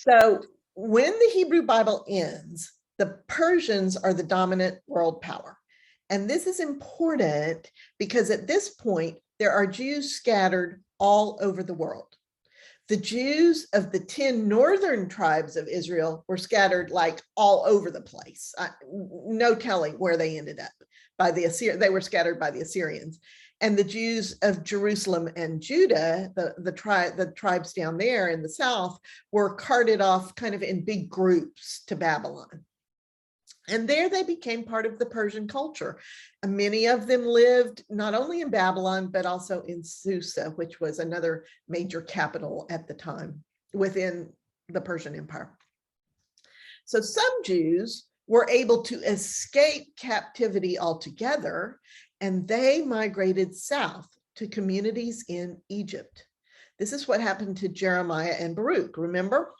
So when the Hebrew Bible ends, the Persians are the dominant world power. And this is important because at this point, there are Jews scattered all over the world. The Jews of the 10 northern tribes of Israel were scattered like all over the place. No telling where they ended up. They were scattered by the Assyrians. And the Jews of Jerusalem and Judah, the tribes down there in the south, were carted off kind of in big groups to Babylon. And there they became part of the Persian culture. And many of them lived not only in Babylon, but also in Susa, which was another major capital at the time within the Persian Empire. So some Jews were able to escape captivity altogether, and they migrated south to communities in Egypt. This is what happened to Jeremiah and Baruch, remember?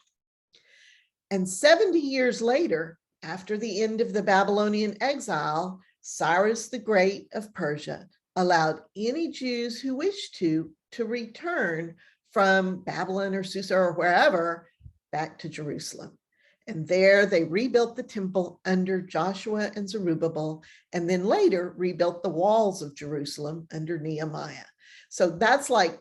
And 70 years later, after the end of the Babylonian exile, Cyrus the Great of Persia allowed any Jews who wished to return from Babylon or Susa or wherever back to Jerusalem. And there they rebuilt the temple under Joshua and Zerubbabel, and then later rebuilt the walls of Jerusalem under Nehemiah. So that's like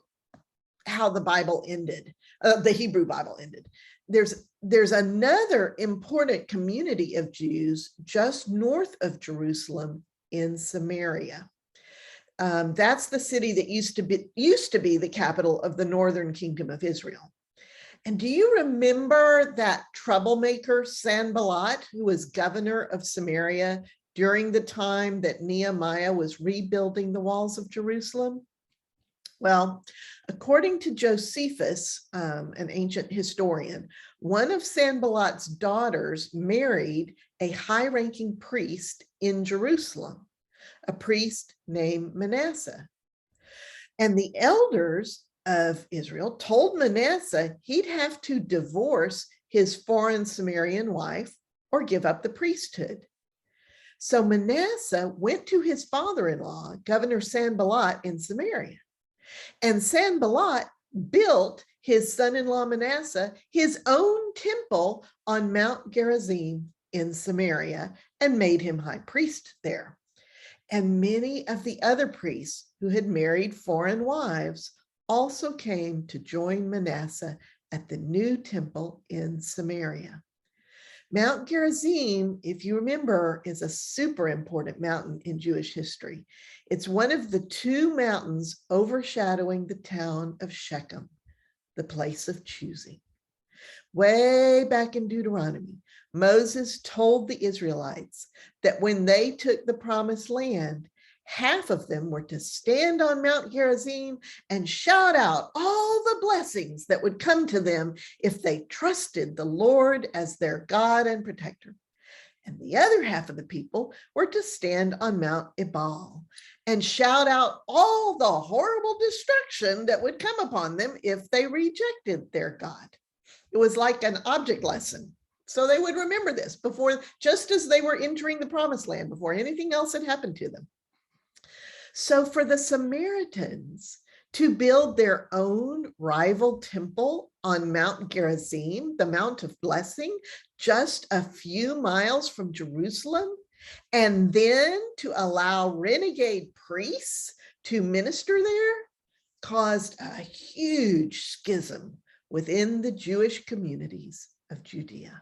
how the Bible ended, the Hebrew Bible ended. There's another important community of Jews just north of Jerusalem in Samaria. That's the city that used to be the capital of the northern kingdom of Israel. And do you remember that troublemaker Sanbalot, who was governor of Samaria during the time that Nehemiah was rebuilding the walls of Jerusalem? Well, according to Josephus, an ancient historian, one of Sanballat's daughters married a high-ranking priest in Jerusalem, a priest named Manasseh. And the elders of Israel told Manasseh he'd have to divorce his foreign Sumerian wife or give up the priesthood. So Manasseh went to his father-in-law, Governor Sanballat in Samaria. And Sanballat built his son-in-law Manasseh his own temple on Mount Gerizim in Samaria and made him high priest there. And many of the other priests who had married foreign wives also came to join Manasseh at the new temple in Samaria. Mount Gerizim, if you remember, is a super important mountain in Jewish history. It's one of the two mountains overshadowing the town of Shechem, the place of choosing. Way back in Deuteronomy, Moses told the Israelites that when they took the promised land, half of them were to stand on Mount Gerizim and shout out all the blessings that would come to them if they trusted the Lord as their God and protector. And the other half of the people were to stand on Mount Ebal and shout out all the horrible destruction that would come upon them if they rejected their God. It was like an object lesson. So they would remember this before, just as they were entering the promised land, before anything else had happened to them. So for the Samaritans to build their own rival temple on Mount Gerizim, the Mount of Blessing, just a few miles from Jerusalem, and then to allow renegade priests to minister there, caused a huge schism within the Jewish communities of Judea.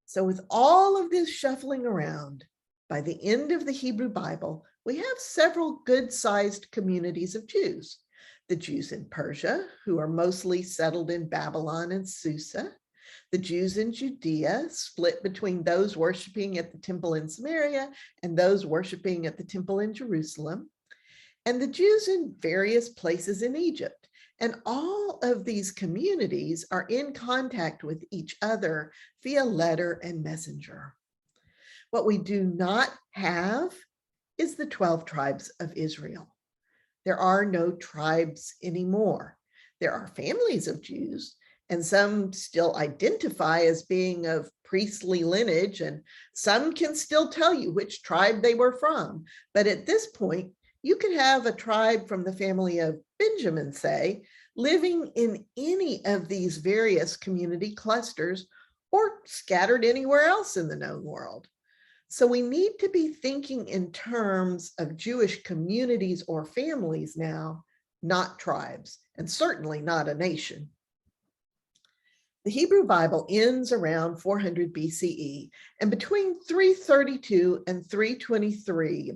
So with all of this shuffling around, by the end of the Hebrew Bible, we have several good-sized communities of Jews. The Jews in Persia, who are mostly settled in Babylon and Susa. The Jews in Judea, split between those worshiping at the temple in Samaria and those worshiping at the temple in Jerusalem. And the Jews in various places in Egypt. And all of these communities are in contact with each other via letter and messenger. What we do not have is the 12 tribes of Israel. There are no tribes anymore. There are families of Jews, and some still identify as being of priestly lineage, and some can still tell you which tribe they were from. But at this point, you could have a tribe from the family of Benjamin, say, living in any of these various community clusters or scattered anywhere else in the known world. So we need to be thinking in terms of Jewish communities or families now, not tribes, and certainly not a nation. The Hebrew Bible ends around 400 BCE, and between 332 and 323,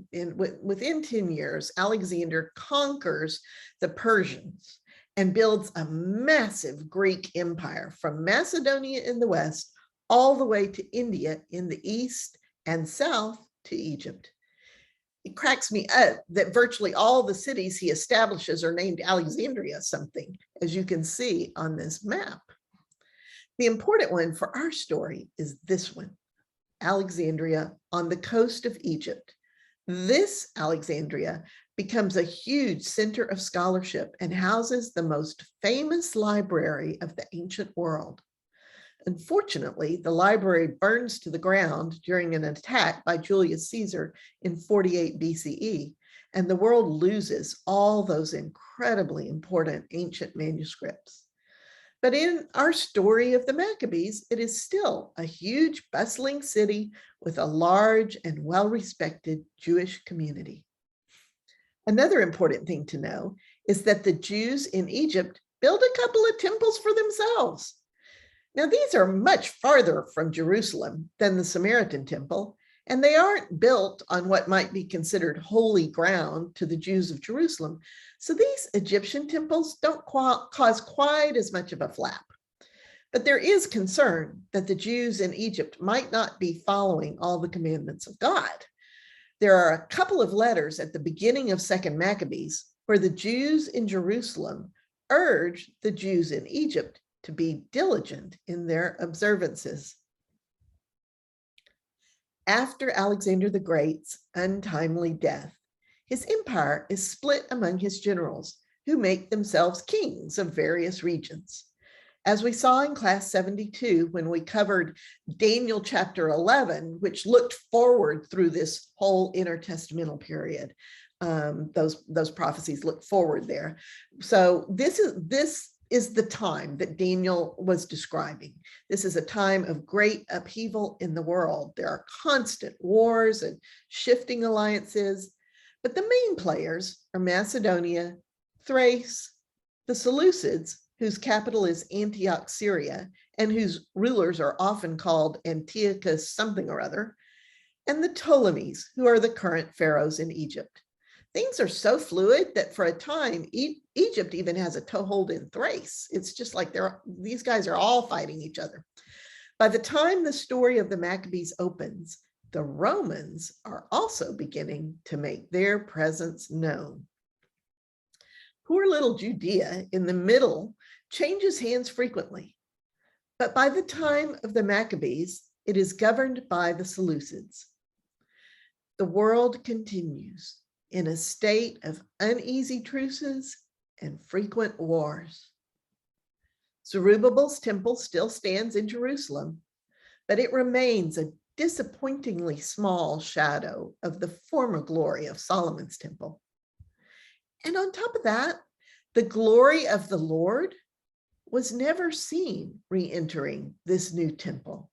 within 10 years, Alexander conquers the Persians and builds a massive Greek empire from Macedonia in the west all the way to India in the east and south to Egypt. It cracks me up that virtually all the cities he establishes are named Alexandria something, as you can see on this map. The important one for our story is this one, Alexandria on the coast of Egypt. This Alexandria becomes a huge center of scholarship and houses the most famous library of the ancient world. Unfortunately, the library burns to the ground during an attack by Julius Caesar in 48 BCE, and the world loses all those incredibly important ancient manuscripts. But in our story of the Maccabees, it is still a huge, bustling city with a large and well-respected Jewish community. Another important thing to know is that the Jews in Egypt built a couple of temples for themselves. Now, these are much farther from Jerusalem than the Samaritan temple, and they aren't built on what might be considered holy ground to the Jews of Jerusalem. So these Egyptian temples don't cause quite as much of a flap. But there is concern that the Jews in Egypt might not be following all the commandments of God. There are a couple of letters at the beginning of 2nd Maccabees where the Jews in Jerusalem urge the Jews in Egypt to be diligent in their observances. After Alexander the Great's untimely death, his empire is split among his generals, who make themselves kings of various regions. As we saw in class 72, when we covered Daniel chapter 11, which looked forward through this whole intertestamental period. Those prophecies look forward there. So this is the time that Daniel was describing. This is a time of great upheaval in the world. There are constant wars and shifting alliances, but the main players are Macedonia, Thrace, the Seleucids, whose capital is Antioch, Syria, and whose rulers are often called Antiochus something or other, and the Ptolemies, who are the current pharaohs in Egypt. Things are so fluid that for a time, Egypt even has a toehold in Thrace. It's just like these guys are all fighting each other. By the time the story of the Maccabees opens, the Romans are also beginning to make their presence known. Poor little Judea in the middle changes hands frequently, but by the time of the Maccabees, it is governed by the Seleucids. The world continues in a state of uneasy truces and frequent wars. Zerubbabel's temple still stands in Jerusalem, but it remains a disappointingly small shadow of the former glory of Solomon's temple. And on top of that, the glory of the Lord was never seen re-entering this new temple.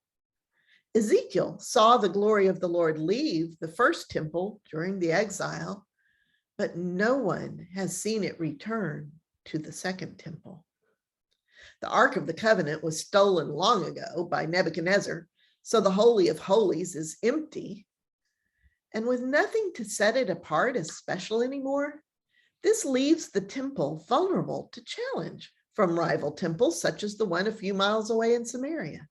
Ezekiel saw the glory of the Lord leave the first temple during the exile, but no one has seen it return to the second temple. The Ark of the Covenant was stolen long ago by Nebuchadnezzar, so the Holy of Holies is empty. And with nothing to set it apart as special anymore, this leaves the temple vulnerable to challenge from rival temples such as the one a few miles away in Samaria.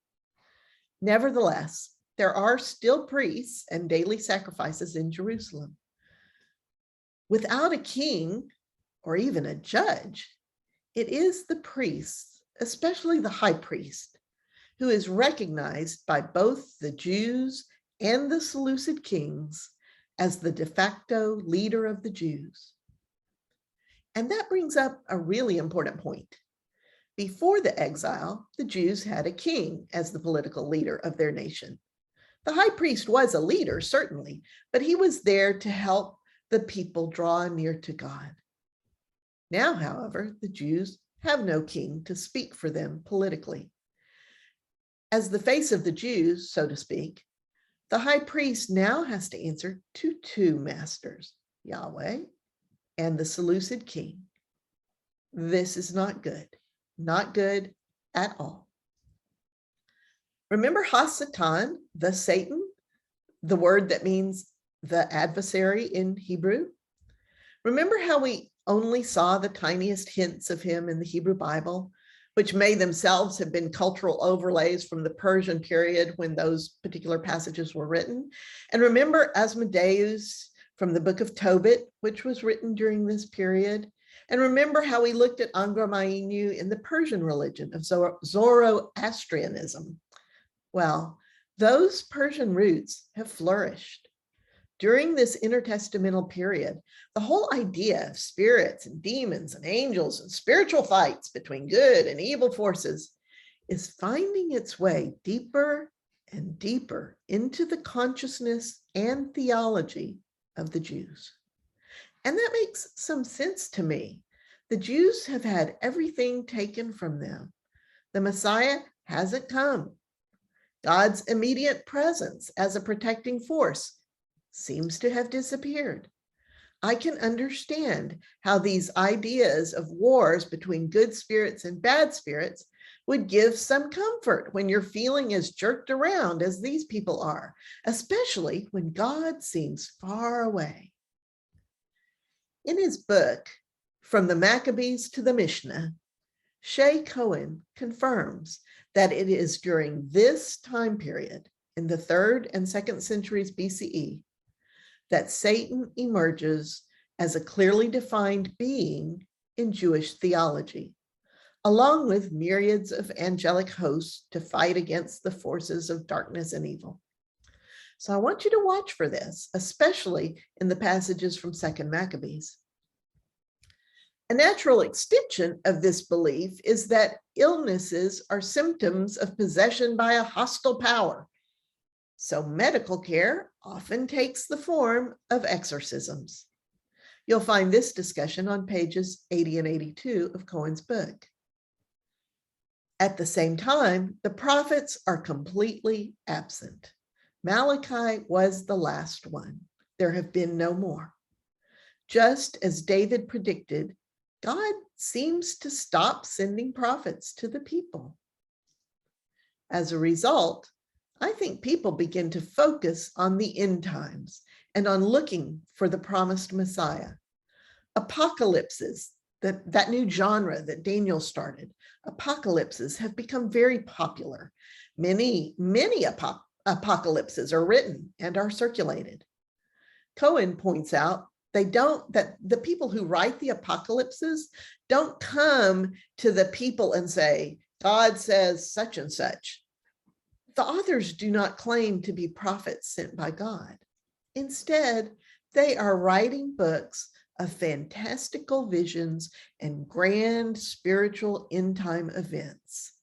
Nevertheless, there are still priests and daily sacrifices in Jerusalem. Without a king or even a judge, it is the priests, especially the high priest, who is recognized by both the Jews and the Seleucid kings as the de facto leader of the Jews. And that brings up a really important point. Before the exile, the Jews had a king as the political leader of their nation. The high priest was a leader, certainly, but he was there to help the people draw near to God. Now, however, the Jews have no king to speak for them politically. As the face of the Jews, so to speak, the high priest now has to answer to two masters, Yahweh and the Seleucid king. This is not good at all. Remember Hasatan, the Satan, the word that means the adversary in Hebrew? Remember how we only saw the tiniest hints of him in the Hebrew Bible, which may themselves have been cultural overlays from the Persian period when those particular passages were written? And remember Asmodeus from the book of Tobit, which was written during this period? And remember how we looked at Angra Mainyu in the Persian religion of Zoroastrianism? Well, those Persian roots have flourished. During this intertestamental period, the whole idea of spirits and demons and angels and spiritual fights between good and evil forces is finding its way deeper and deeper into the consciousness and theology of the Jews. And that makes some sense to me. The Jews have had everything taken from them. The Messiah hasn't come. God's immediate presence as a protecting force seems to have disappeared. I can understand how these ideas of wars between good spirits and bad spirits would give some comfort when your feeling is jerked around as these people are, especially when God seems far away. In his book, From the Maccabees to the Mishnah, Shea Cohen confirms that it is during this time period, in the 3rd and 2nd centuries BCE, that Satan emerges as a clearly defined being in Jewish theology, along with myriads of angelic hosts to fight against the forces of darkness and evil. So I want you to watch for this, especially in the passages from 2nd Maccabees. A natural extension of this belief is that illnesses are symptoms of possession by a hostile power. So medical care often takes the form of exorcisms. You'll find this discussion on pages 80 and 82 of Cohen's book. At the same time, the prophets are completely absent. Malachi was the last one. There have been no more. Just as David predicted, God seems to stop sending prophets to the people. As a result, I think people begin to focus on the end times and on looking for the promised Messiah. Apocalypses, that new genre that Daniel started, apocalypses have become very popular. Many apocalypses are written and are circulated. Cohen points out that the people who write the apocalypses don't come to the people and say, God says such and such. The authors do not claim to be prophets sent by God. Instead, they are writing books of fantastical visions and grand spiritual end time events.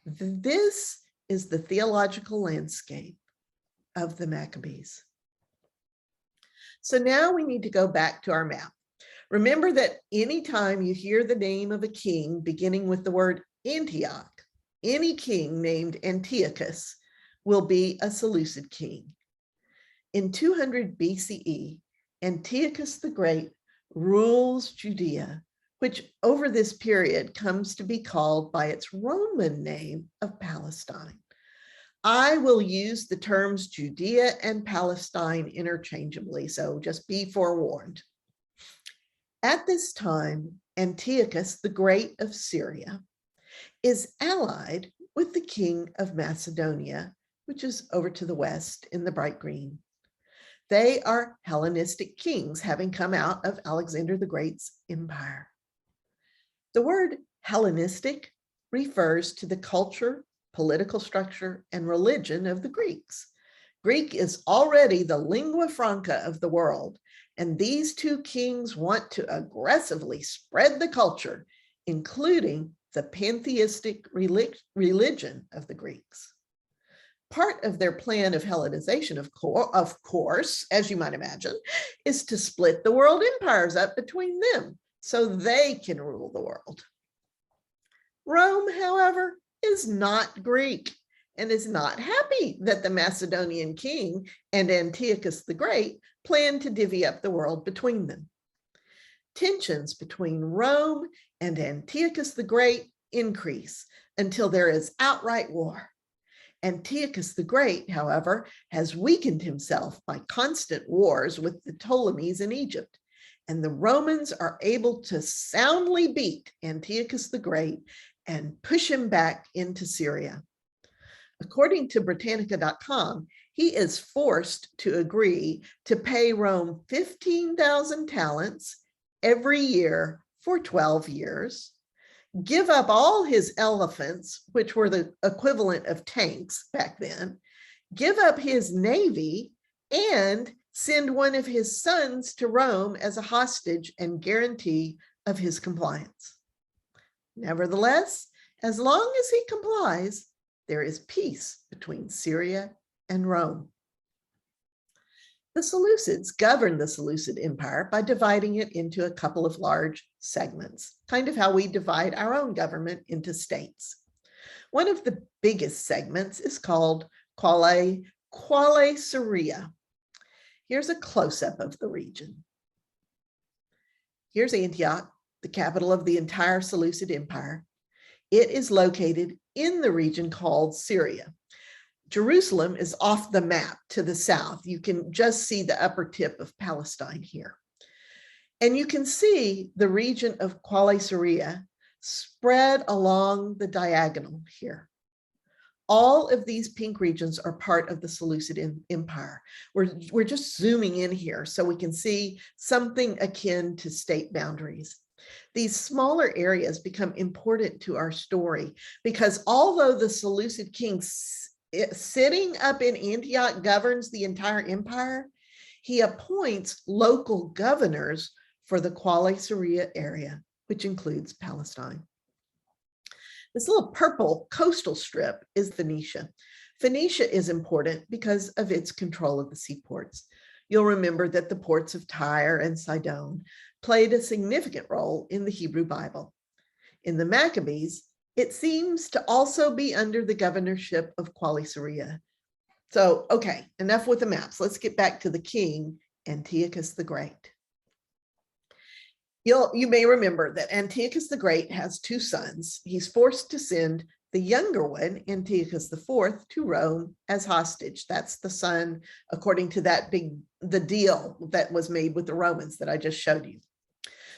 This is the theological landscape of the Maccabees. So now we need to go back to our map. Remember that anytime you hear the name of a king beginning with the word Antioch, any king named Antiochus will be a Seleucid king. In 200 BCE, Antiochus the Great rules Judea, which over this period comes to be called by its Roman name of Palestine. I will use the terms Judea and Palestine interchangeably, so just be forewarned. At this time, Antiochus the Great of Syria is allied with the king of Macedonia, which is over to the west in the bright green. They are Hellenistic kings, having come out of Alexander the Great's empire. The word Hellenistic refers to the culture, political structure, and religion of the Greeks. Greek is already the lingua franca of the world, and these two kings want to aggressively spread the culture, including the pantheistic religion of the Greeks. Part of their plan of Hellenization, of course, as you might imagine, is to split the world empires up between them so they can rule the world. Rome, however, is not Greek and is not happy that the Macedonian king and Antiochus the Great planned to divvy up the world between them. Tensions between Rome and Antiochus the Great increase until there is outright war. Antiochus the Great, however, has weakened himself by constant wars with the Ptolemies in Egypt, and the Romans are able to soundly beat Antiochus the Great and push him back into Syria. According to Britannica.com, he is forced to agree to pay Rome 15,000 talents every year for 12 years, give up all his elephants, which were the equivalent of tanks back then, give up his navy, and send one of his sons to Rome as a hostage and guarantee of his compliance. Nevertheless, as long as he complies, there is peace between Syria and Rome. The Seleucids governed the Seleucid Empire by dividing it into a couple of large segments, kind of how we divide our own government into states. One of the biggest segments is called coalescing. Here's a close-up of the region. Here's Antioch, the capital of the entire Seleucid Empire. It is located in the region called Syria. Jerusalem is off the map to the south. You can just see the upper tip of Palestine here. And you can see the region of coalescing spread along the diagonal here. All of these pink regions are part of the Seleucid Empire. We're just zooming in here so we can see something akin to state boundaries. These smaller areas become important to our story because although the Seleucid king sitting up in Antioch governs the entire empire, he appoints local governors for the coalescing area, which includes Palestine. This little purple coastal strip is Phoenicia. Phoenicia is important because of its control of the seaports. You'll remember that the ports of Tyre and Sidon played a significant role in the Hebrew Bible. In the Maccabees, it seems to also be under the governorship of coalescing. So, okay, enough with the maps. Let's get back to the king, Antiochus the Great. You may remember that Antiochus the Great has two sons. He's forced to send the younger one, Antiochus IV, to Rome as hostage. That's the son, according to the deal that was made with the Romans that I just showed you.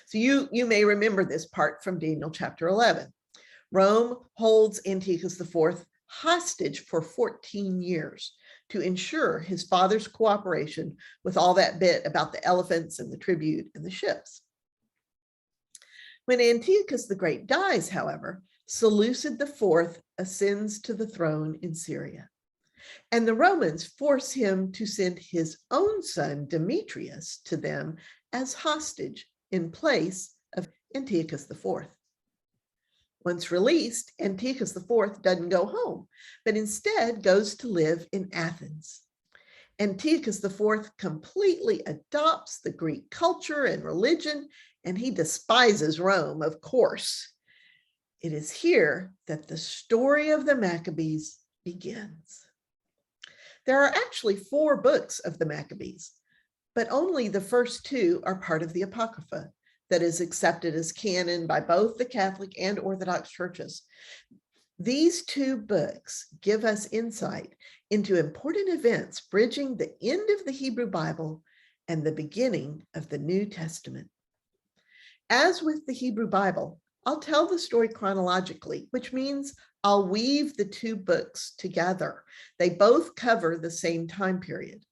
So you may remember this part from Daniel chapter 11. Rome holds Antiochus IV hostage for 14 years to ensure his father's cooperation with all that bit about the elephants and the tribute and the ships. When Antiochus the Great dies, however, Seleucid IV ascends to the throne in Syria, and the Romans force him to send his own son Demetrius to them as hostage in place of Antiochus IV. Once released, Antiochus IV doesn't go home, but instead goes to live in Athens. Antiochus IV completely adopts the Greek culture and religion, and he despises Rome, of course. It is here that the story of the Maccabees begins. There are actually 4 books of the Maccabees, but only the first 2 are part of the Apocrypha that is accepted as canon by both the Catholic and Orthodox churches. These 2 books give us insight into important events bridging the end of the Hebrew Bible and the beginning of the New Testament. As with the Hebrew Bible, I'll tell the story chronologically, which means I'll weave the 2 books together. They both cover the same time period.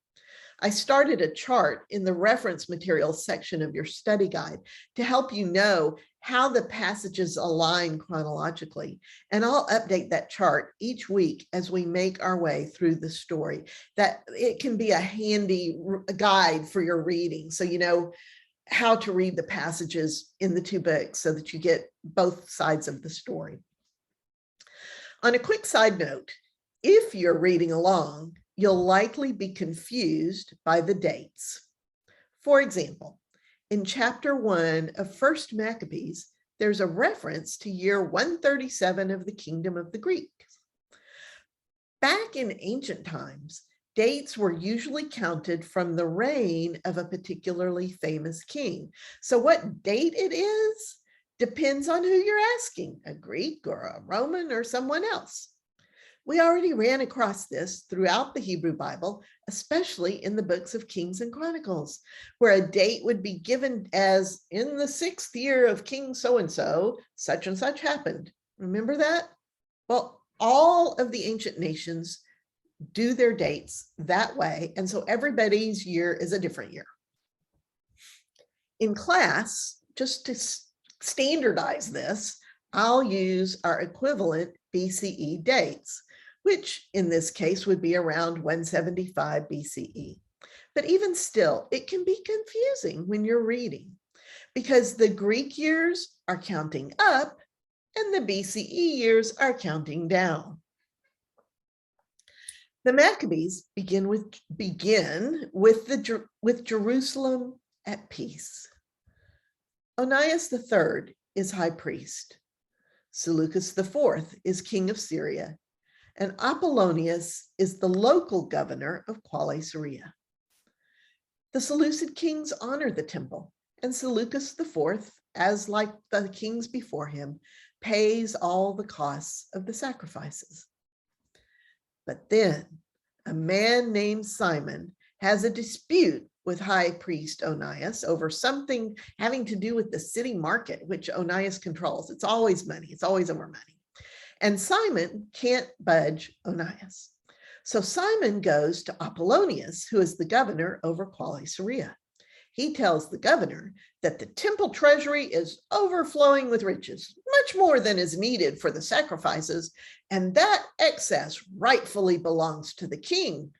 I started a chart in the reference materials section of your study guide to help you know how the passages align chronologically, and I'll update that chart each week as we make our way through the story. That it can be a handy guide for your reading, so you know how to read the passages in the 2 books so that you get both sides of the story. On a quick side note, if you're reading along, you'll likely be confused by the dates. For example, in chapter 1 of 1 Maccabees, there's a reference to year 137 of the kingdom of the Greeks. Back in ancient times, dates were usually counted from the reign of a particularly famous king. So what date it is depends on who you're asking, a Greek or a Roman or someone else. We already ran across this throughout the Hebrew Bible, especially in the books of Kings and Chronicles, where a date would be given as in the 6th year of King so-and-so, such and such happened. Remember that? Well, all of the ancient nations do their dates that way, and so everybody's year is a different year. In class, just to standardize this, I'll use our equivalent BCE dates, which in this case would be around 175 BCE. But even still, it can be confusing when you're reading because the Greek years are counting up and the BCE years are counting down. The Maccabees begin with Jerusalem at peace. Onias III is high priest. Seleucus IV is king of Syria, and Apollonius is the local governor of coalescing. The Seleucid kings honor the temple, and Seleucus IV, as like the kings before him, pays all the costs of the sacrifices. But then a man named Simon has a dispute with high priest Onias over something having to do with the city market, which Onias controls. It's always money. It's always over money. And Simon can't budge Onias. So Simon goes to Apollonius, who is the governor over coalescing. He tells the governor that the temple treasury is overflowing with riches, much more than is needed for the sacrifices, and that excess rightfully belongs to the king.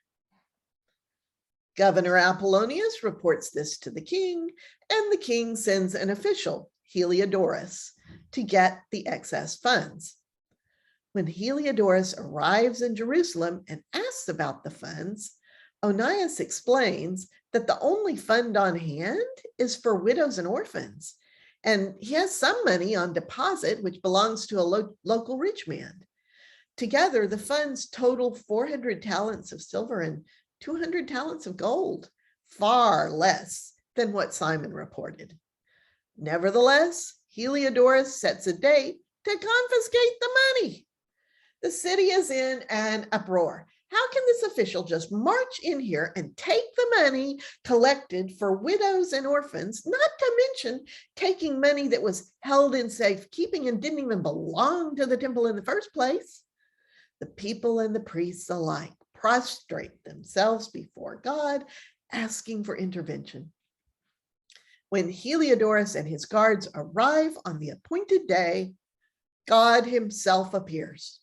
Governor Apollonius reports this to the king, and the king sends an official, Heliodorus, to get the excess funds. When Heliodorus arrives in Jerusalem and asks about the funds, Onias explains that the only fund on hand is for widows and orphans, and he has some money on deposit, which belongs to a local rich man. Together, the funds total 400 talents of silver and 200 talents of gold, far less than what Simon reported. Nevertheless, Heliodorus sets a date to confiscate the money. The city is in an uproar. How can this official just march in here and take the money collected for widows and orphans, not to mention taking money that was held in safekeeping and didn't even belong to the temple in the first place? The people and the priests alike prostrate themselves before God, asking for intervention. When Heliodorus and his guards arrive on the appointed day, God himself appears,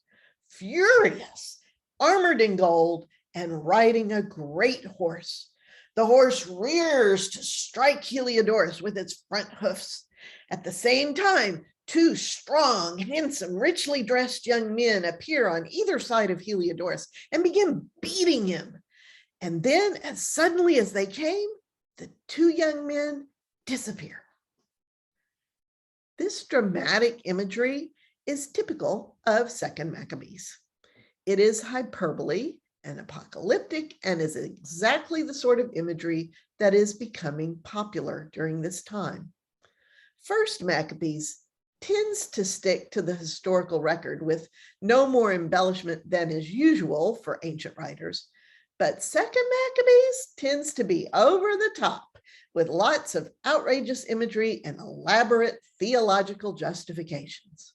furious, armored in gold, and riding a great horse. The horse rears to strike Heliodorus with its front hoofs. At the same time, two strong, handsome, richly dressed young men appear on either side of Heliodorus and begin beating him. And then, as suddenly as they came, the two young men disappear. This dramatic imagery is typical of 2nd Maccabees. It is hyperbole and apocalyptic and is exactly the sort of imagery that is becoming popular during this time. 1st Maccabees tends to stick to the historical record with no more embellishment than is usual for ancient writers, but 2nd Maccabees tends to be over the top with lots of outrageous imagery and elaborate theological justifications.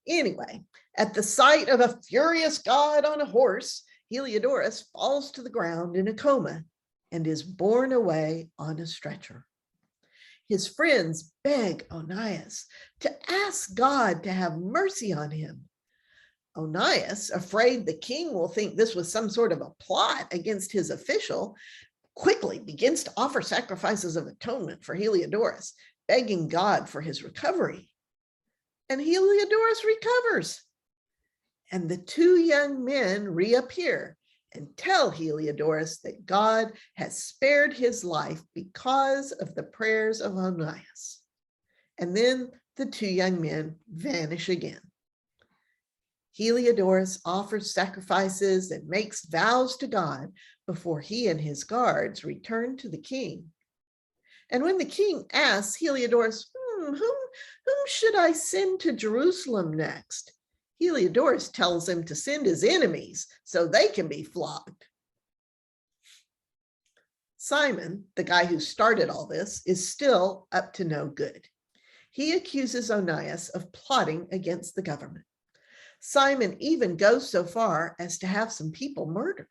Anyway, at the sight of a furious god on a horse, Heliodorus falls to the ground in a coma and is borne away on a stretcher. His friends beg Onias to ask God to have mercy on him. Onias, afraid the king will think this was some sort of a plot against his official, quickly begins to offer sacrifices of atonement for Heliodorus, begging God for his recovery. And Heliodorus recovers. And the two young men reappear and tell Heliodorus that God has spared his life because of the prayers of Onias. And then the two young men vanish again. Heliodorus offers sacrifices and makes vows to God before he and his guards return to the king. And when the king asks Heliodorus, whom should I send to Jerusalem next? Heliodorus tells him to send his enemies so they can be flogged. Simon, the guy who started all this, is still up to no good. He accuses Onias of plotting against the government. Simon even goes so far as to have some people murdered.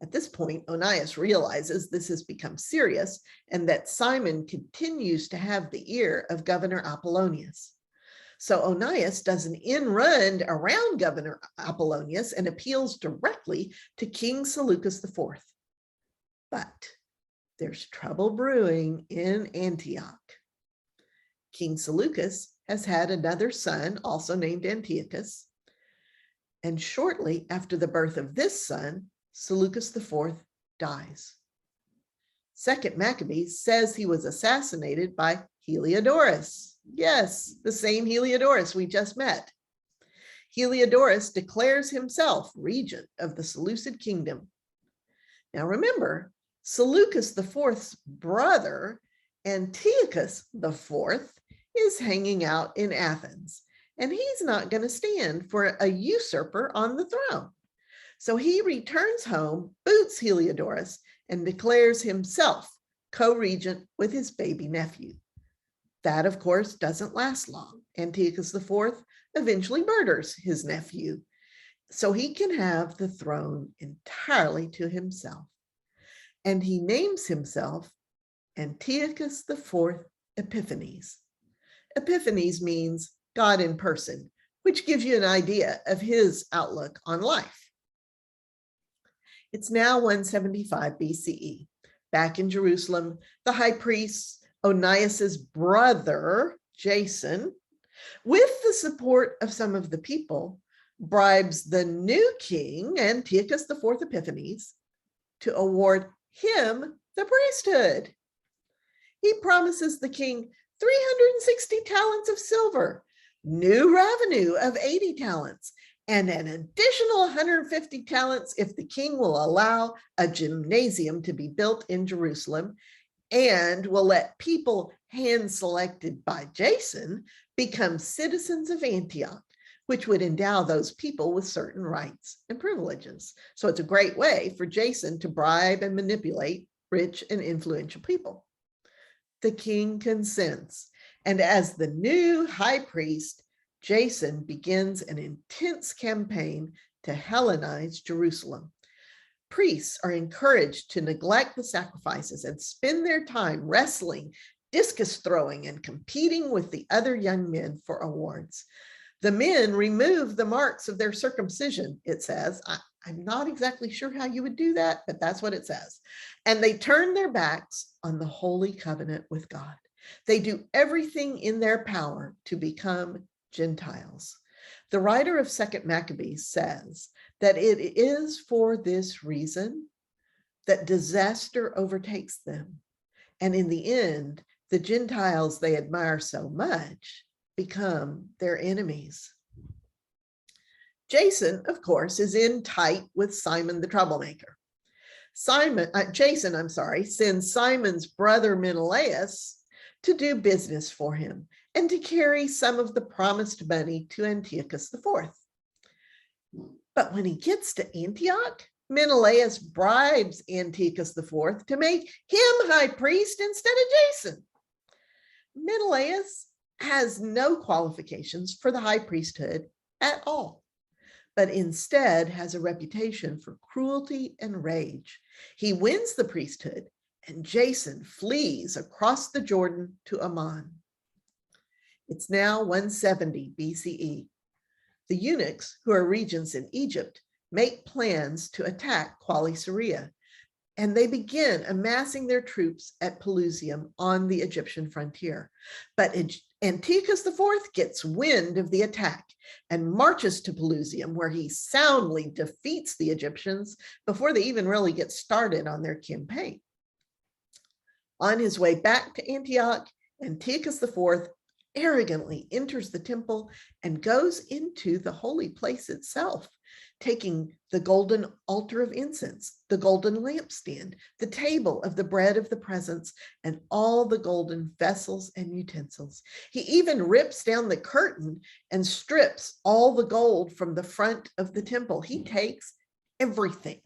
At this point, Onias realizes this has become serious and that Simon continues to have the ear of Governor Apollonius. So Onias does an end run around Governor Apollonius and appeals directly to King Seleucus IV. But there's trouble brewing in Antioch. King Seleucus has had another son, also named Antiochus. And shortly after the birth of this son, Seleucus IV dies. Second Maccabees says he was assassinated by Heliodorus. Yes, the same Heliodorus we just met. Heliodorus declares himself regent of the Seleucid kingdom. Now remember, Seleucus IV's brother, Antiochus IV, is hanging out in Athens, and he's not going to stand for a usurper on the throne. So he returns home, boots Heliodorus, and declares himself co-regent with his baby nephew. That, of course, doesn't last long. Antiochus IV eventually murders his nephew, so he can have the throne entirely to himself. And he names himself Antiochus IV Epiphanes. Epiphanes means God in person, which gives you an idea of his outlook on life. It's now 175 BCE. Back in Jerusalem, the high priest Onias's brother, Jason, with the support of some of the people, bribes the new king, Antiochus IV Epiphanes, to award him the priesthood. He promises the king 360 talents of silver, new revenue of 80 talents, and an additional 150 talents if the king will allow a gymnasium to be built in Jerusalem, and will let people hand-selected by Jason become citizens of Antioch, which would endow those people with certain rights and privileges. So it's a great way for Jason to bribe and manipulate rich and influential people. The king consents, and as the new high priest, Jason begins an intense campaign to Hellenize Jerusalem. Priests are encouraged to neglect the sacrifices and spend their time wrestling, discus throwing, and competing with the other young men for awards. The men remove the marks of their circumcision, it says. I'm not exactly sure how you would do that, but that's what it says. And they turn their backs on the holy covenant with God. They do everything in their power to become Gentiles. The writer of Second Maccabees says that it is for this reason that disaster overtakes them. And in the end, the Gentiles they admire so much become their enemies. Jason, of course, is in tight with Simon the troublemaker. Jason sends Simon's brother Menelaus to do business for him and to carry some of the promised money to Antiochus IV. But when he gets to Antioch, Menelaus bribes Antiochus IV to make him high priest instead of Jason. Menelaus has no qualifications for the high priesthood at all, but instead has a reputation for cruelty and rage. He wins the priesthood, and Jason flees across the Jordan to Ammon. It's now 170 BCE. The eunuchs, who are regents in Egypt, make plans to attack Coalescing, and they begin amassing their troops at Pelusium on the Egyptian frontier. But Antiochus IV gets wind of the attack and marches to Pelusium, where he soundly defeats the Egyptians before they even really get started on their campaign. On his way back to Antioch, Antiochus IV arrogantly enters the temple and goes into the holy place itself, taking the golden altar of incense, the golden lampstand, the table of the bread of the presence, and all the golden vessels and utensils. He even rips down the curtain and strips all the gold from the front of the temple. He takes everything.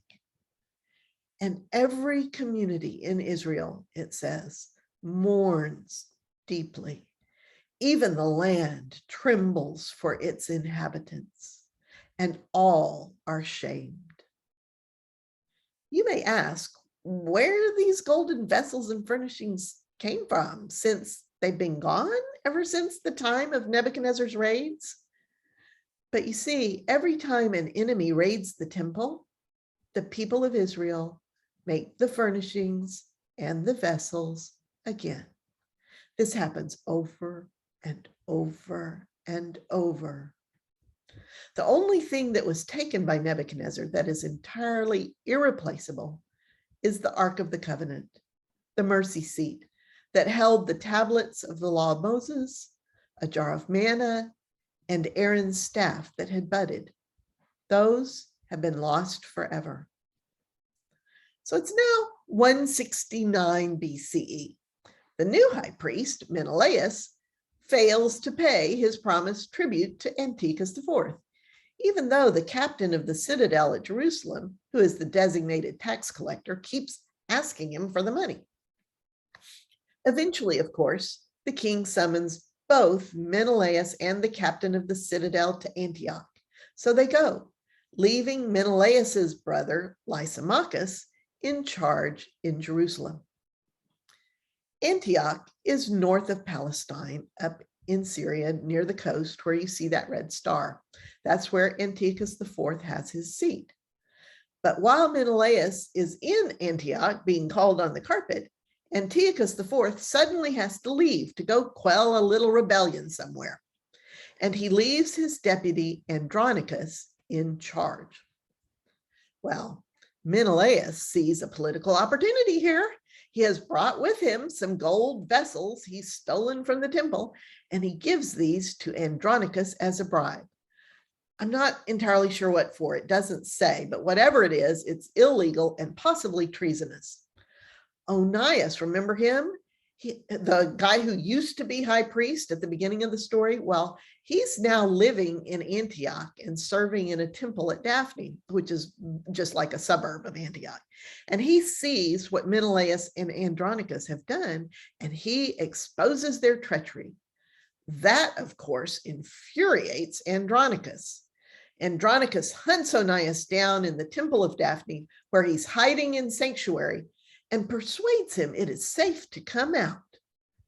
And every community in Israel, it says, mourns deeply. Even the land trembles for its inhabitants, and all are shamed. You may ask where these golden vessels and furnishings came from, since they've been gone ever since the time of Nebuchadnezzar's raids. But you see, every time an enemy raids the temple, the people of Israel make the furnishings and the vessels again. This happens over and over and over. The only thing that was taken by Nebuchadnezzar that is entirely irreplaceable is the Ark of the Covenant, the mercy seat that held the tablets of the law of Moses, a jar of manna, and Aaron's staff that had budded. Those have been lost forever. So it's now 169 BCE. The new high priest, Menelaus, fails to pay his promised tribute to Antiochus IV, even though the captain of the citadel at Jerusalem, who is the designated tax collector, keeps asking him for the money. Eventually, of course, the king summons both Menelaus and the captain of the citadel to Antioch. So they go, leaving Menelaus's brother, Lysimachus, in charge in Jerusalem. Antioch is north of Palestine, up in Syria, near the coast where you see that red star. That's where Antiochus IV has his seat. But while Menelaus is in Antioch being called on the carpet, Antiochus IV suddenly has to leave to go quell a little rebellion somewhere. And he leaves his deputy Andronicus in charge. Well, Menelaus sees a political opportunity here. He has brought with him some gold vessels he's stolen from the temple, and he gives these to Andronicus as a bribe. I'm not entirely sure what for, it doesn't say, but whatever it is, it's illegal and possibly treasonous. Onias, remember him? The guy who used to be high priest at the beginning of the story, well, he's now living in Antioch and serving in a temple at Daphne, which is just like a suburb of Antioch. And he sees what Menelaus and Andronicus have done, and he exposes their treachery. That, of course, infuriates Andronicus. Andronicus hunts Onias down in the temple of Daphne, where he's hiding in sanctuary, and persuades him it is safe to come out.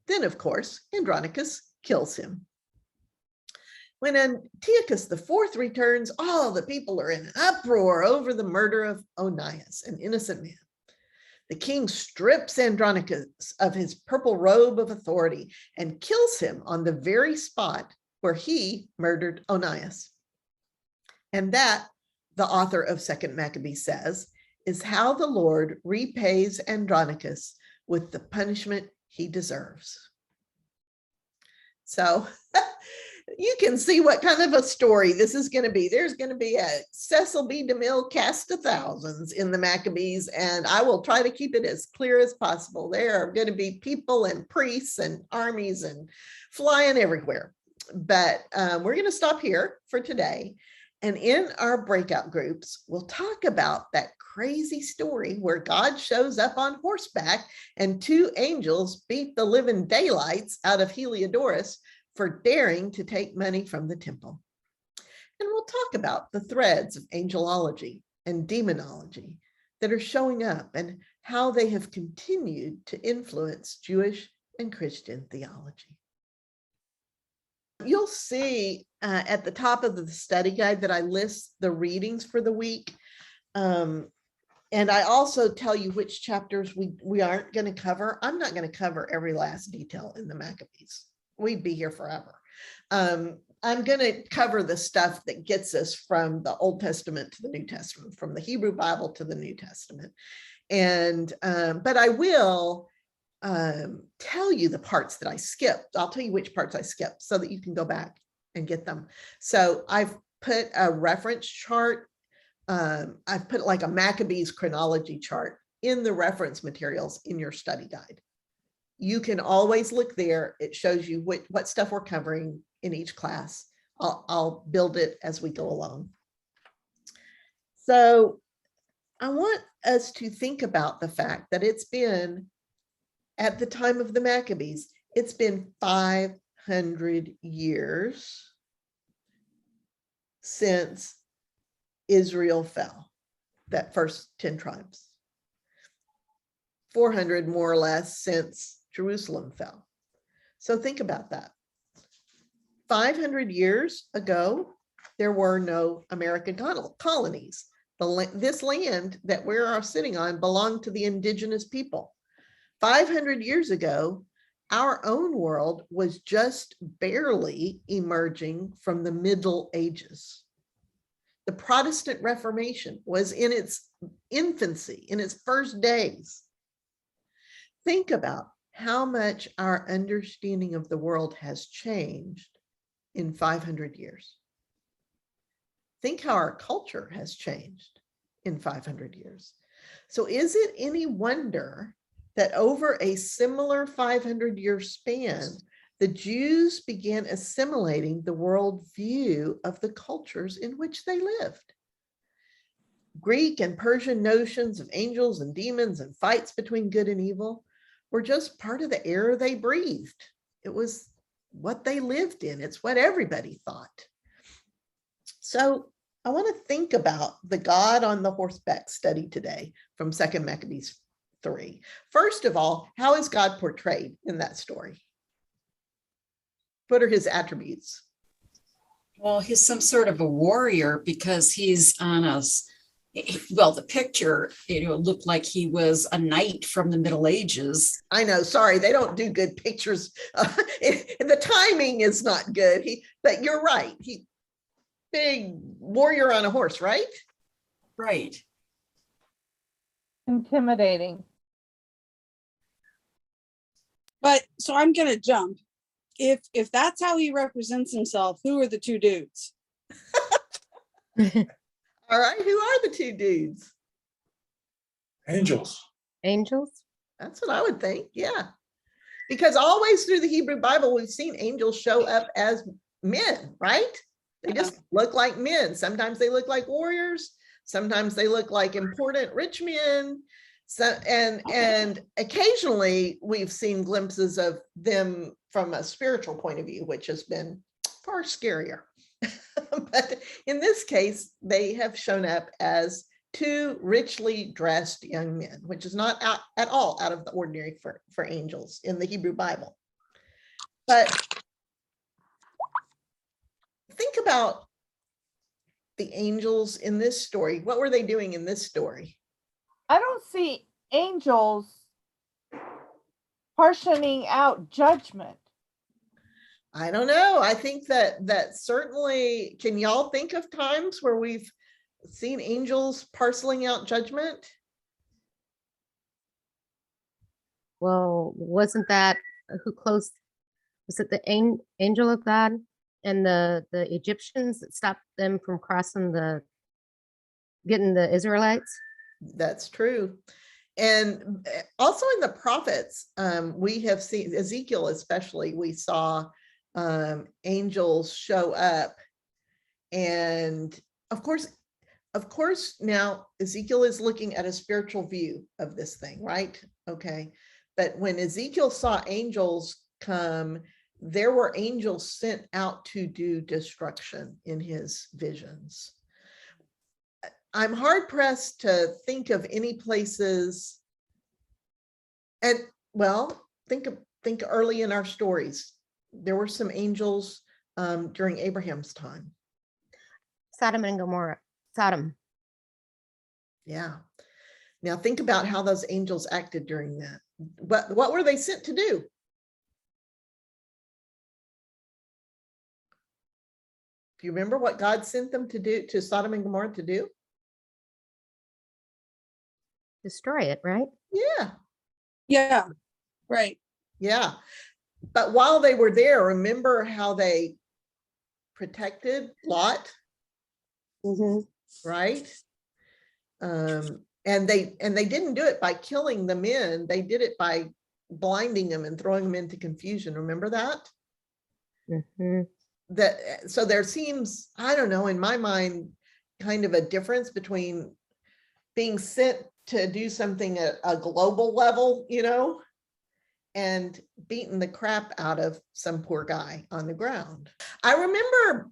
Then, of course, Andronicus kills him. When Antiochus IV returns, all the people are in an uproar over the murder of Onias, an innocent man. The king strips Andronicus of his purple robe of authority and kills him on the very spot where he murdered Onias. And that, the author of 2nd Maccabees says, is how the Lord repays Andronicus with the punishment he deserves. So you can see what kind of a story this is going to be. There's going to be a Cecil B. DeMille cast of thousands in the Maccabees, and I will try to keep it as clear as possible. There are going to be people and priests and armies and flying everywhere. But we're going to stop here for today. And in our breakout groups, we'll talk about that crazy story where God shows up on horseback and 2 angels beat the living daylights out of Heliodorus for daring to take money from the temple. And we'll talk about the threads of angelology and demonology that are showing up and how they have continued to influence Jewish and Christian theology. You'll see at the top of the study guide that I list the readings for the week. And I also tell you which chapters we aren't going to cover. I'm not going to cover every last detail in the Maccabees. We'd be here forever. I'm going to cover the stuff that gets us from the Old Testament to the New Testament, from the Hebrew Bible to the New Testament. And but I will tell you the parts that I skipped. I'll tell you which parts I skipped so that you can go back and get them. So I've put a reference chart. I've put like a Maccabees chronology chart in the reference materials in your study guide. You can always look there. It shows you what stuff we're covering in each class. I'll build it as we go along. So I want us to think about the fact that it's been, at the time of the Maccabees, it's been 500 years since Israel fell, that first 10 tribes. 400 more or less since Jerusalem fell. So think about that. 500 years ago, there were no American colonies. This land that we're sitting on belonged to the indigenous people. 500 years ago, our own world was just barely emerging from the Middle Ages. The Protestant Reformation was in its infancy, in its first days. Think about how much our understanding of the world has changed in 500 years. Think how our culture has changed in 500 years. So is it any wonder that over a similar 500-year span, the Jews began assimilating the worldview of the cultures in which they lived? Greek and Persian notions of angels and demons and fights between good and evil were just part of the air they breathed. It was what they lived in. It's what everybody thought. So I want to think about the God on the Horseback Study today from 2 Maccabees 3. First of all, how is God portrayed in that story? What are his attributes? Well, he's some sort of a warrior because he's on well, the picture, looked like he was a knight from the Middle Ages. I know, sorry, they don't do good pictures. The timing is not good. But you're right. He big warrior on a horse, right? Right. Intimidating. But so I'm gonna jump. If that's how he represents himself, who are the two dudes? All right, who are the two dudes? Angels. Angels? That's what I would think, yeah. Because always through the Hebrew Bible, we've seen angels show up as men, right? They just look like men. Sometimes they look like warriors. Sometimes they look like important rich men. So, and occasionally we've seen glimpses of them from a spiritual point of view, which has been far scarier. But in this case, they have shown up as two richly dressed young men, which is not at all out of the ordinary for angels in the Hebrew Bible. But think about the angels in this story. What were they doing in this story? I don't see angels portioning out judgment. I don't know. I think that certainly, can y'all think of times where we've seen angels parceling out judgment? Well, wasn't that was it the angel of God and the Egyptians that stopped them from getting the Israelites? That's true. And also in the prophets, we have seen Ezekiel, especially, we saw angels show up. And of course, now Ezekiel is looking at a spiritual view of this thing, right? Okay. But when Ezekiel saw angels come, there were angels sent out to do destruction in his visions. I'm hard pressed to think of any places, and well, think early in our stories. There were some angels during Abraham's time. Sodom and Gomorrah. Sodom. Yeah. Now think about how those angels acted during that. What were they sent to do? Do you remember what God sent them to do, to Sodom and Gomorrah to do? Destroy it, right? Yeah. Yeah. Right. Yeah. But while they were there, remember how they protected Lot, Mhm. right? And they didn't do it by killing the men. They did it by blinding them and throwing them into confusion. Remember that? Mhm. So there seems, I don't know, in my mind, kind of a difference between being sent to do something at a global level, and beating the crap out of some poor guy on the ground. I remember,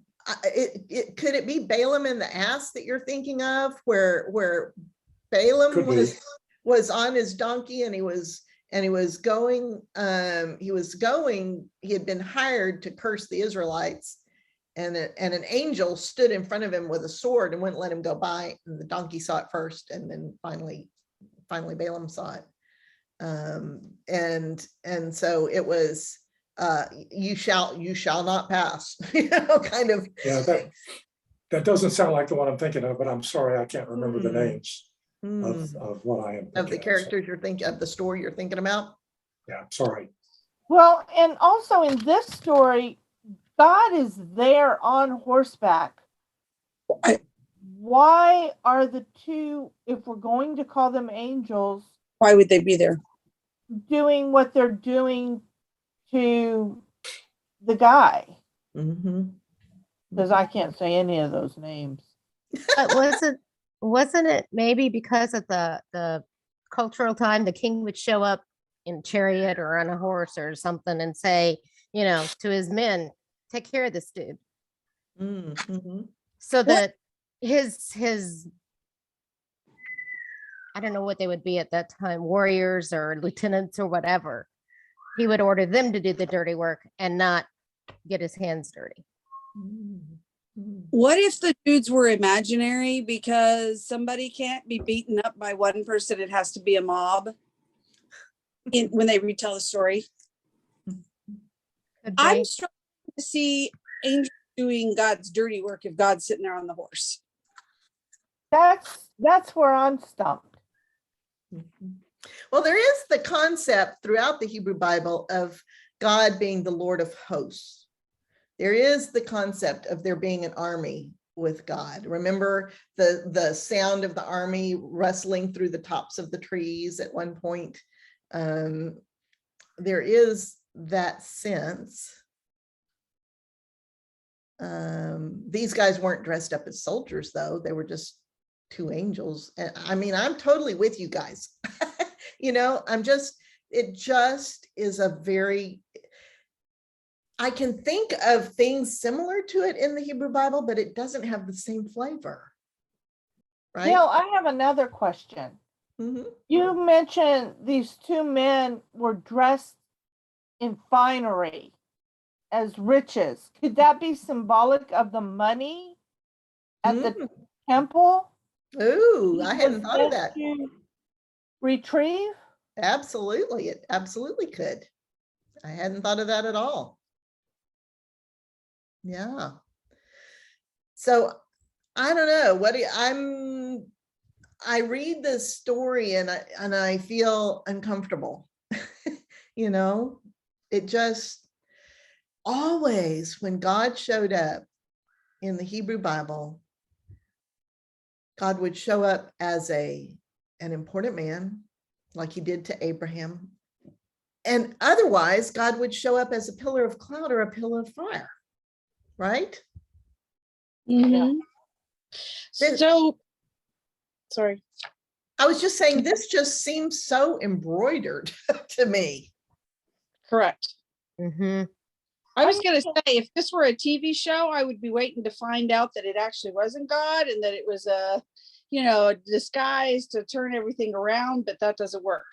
could it be Balaam and the ass that you're thinking of, where Balaam Could be. was on his donkey and he was going, he had been hired to curse the Israelites, and an angel stood in front of him with a sword and wouldn't let him go by, and the donkey saw it first, and then finally Balaam saw it. And so it was, you shall not pass, kind of. Yeah, that doesn't sound like the one I'm thinking of, but I'm sorry, I can't remember the names of what I am thinking Of the characters you're thinking of, the story you're thinking about. Yeah, sorry. Well, and also in this story, God is there on horseback. Why are the two, if we're going to call them angels, Why would they be there? doing what they're doing to the guy? Because I can't say any of those names. But wasn't it maybe because of the cultural time, the king would show up in a chariot or on a horse or something and say, to his men, take care of this dude. So that his I don't know what they would be at that time, warriors or lieutenants or whatever, he would order them to do the dirty work and not get his hands dirty. What if the dudes were imaginary because somebody can't be beaten up by one person? It has to be a mob when they retell the story. I'm struggling to see angels doing God's dirty work if God's sitting there on the horse. That's where I'm stumped. Well, there is the concept throughout the Hebrew Bible of God being the Lord of hosts. There is the concept of there being an army with God. Remember the sound of the army rustling through the tops of the trees at one point. There is that sense. These guys weren't dressed up as soldiers, though. They were just two angels. And I mean, I'm totally with you guys. It just is a very, I can think of things similar to it in the Hebrew Bible, but it doesn't have the same flavor. Right? Neil, I have another question. You mentioned these two men were dressed in finery as riches. Could that be symbolic of the money at the temple? Ooh, I hadn't thought of that. Retrieve? Absolutely. It absolutely could. I hadn't thought of that at all. Yeah. So I don't know I read this story and I feel uncomfortable. It just always, when God showed up in the Hebrew Bible, God would show up as an important man, like he did to Abraham. And otherwise, God would show up as a pillar of cloud or a pillar of fire, right? Yeah. So, sorry. I was just saying, this just seems so embroidered to me. Correct. Mm-hmm. I was going to say, if this were a TV show, I would be waiting to find out that it actually wasn't God and that it was a disguise to turn everything around, but that doesn't work.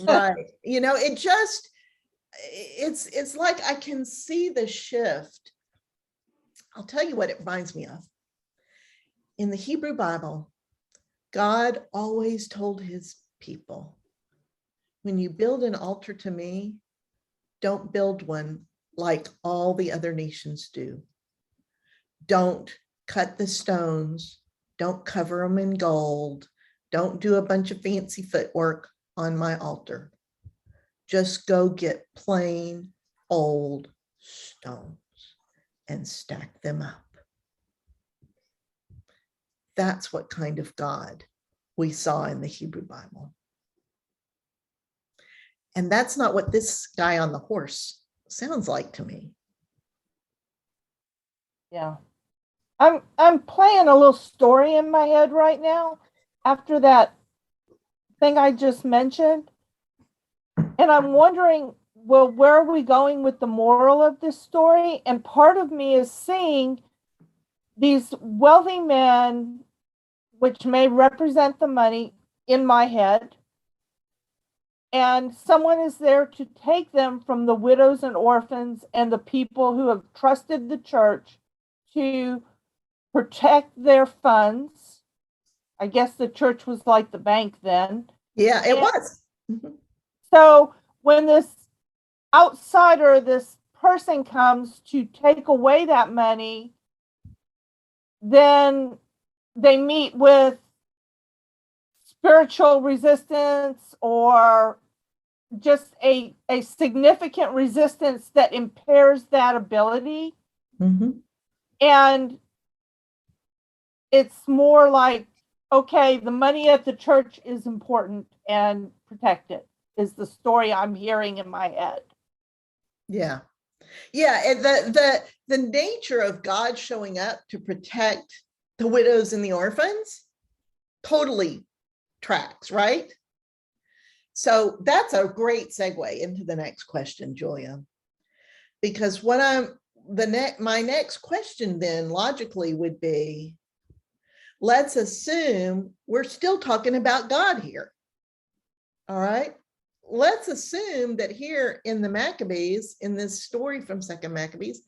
Right. It's like I can see the shift. I'll tell you what it reminds me of. In the Hebrew Bible, God always told his people, when you build an altar to me, don't build one like all the other nations do. Don't cut the stones. Don't cover them in gold. Don't do a bunch of fancy footwork on my altar. just go get plain old stones and stack them up. That's what kind of God we saw in the Hebrew Bible. And that's not what this guy on the horse sounds like to me. Yeah. I'm playing a little story in my head right now after that thing I just mentioned. And I'm wondering, well, where are we going with the moral of this story? And part of me is seeing these wealthy men, which may represent the money in my head, and someone is there to take them from the widows and orphans and the people who have trusted the church to protect their funds. I guess the church was like the bank then. Yeah, it was. So when this outsider, this person comes to take away that money, then they meet with spiritual resistance or just a significant resistance that impairs that ability. Mm-hmm. And it's more like, okay, the money at the church is important and protected, is the story I'm hearing in my head. Yeah. Yeah. And the nature of God showing up to protect the widows and the orphans totally tracks, right? So that's a great segue into the next question, Julia, because what my next question then logically would be, let's assume we're still talking about God here. All right. Let's assume that here in the Maccabees, in this story from 2nd Maccabees,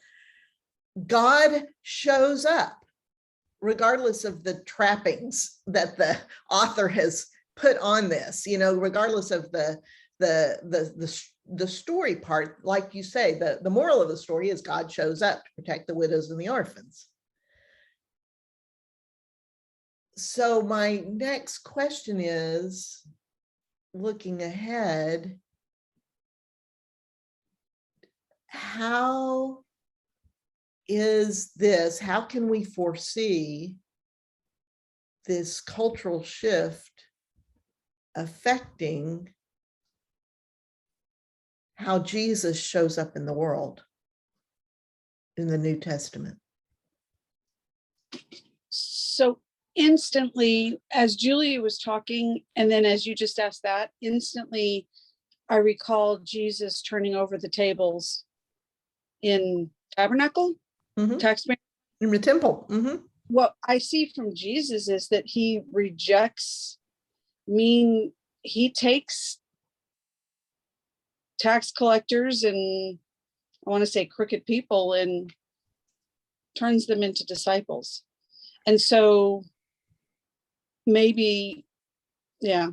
God shows up regardless of the trappings that the author has put on this, regardless of the story part. Like you say, the moral of the story is God shows up to protect the widows and the orphans. So my next question is, looking ahead, how can we foresee this cultural shift affecting how Jesus shows up in the world in the New Testament? So instantly, as Julia was talking, and then as you just asked that, instantly I recall Jesus turning over the tables in tabernacle, tax in the temple. What I see from Jesus is that he rejects he takes tax collectors and I want to say crooked people and turns them into disciples. And so maybe, yeah.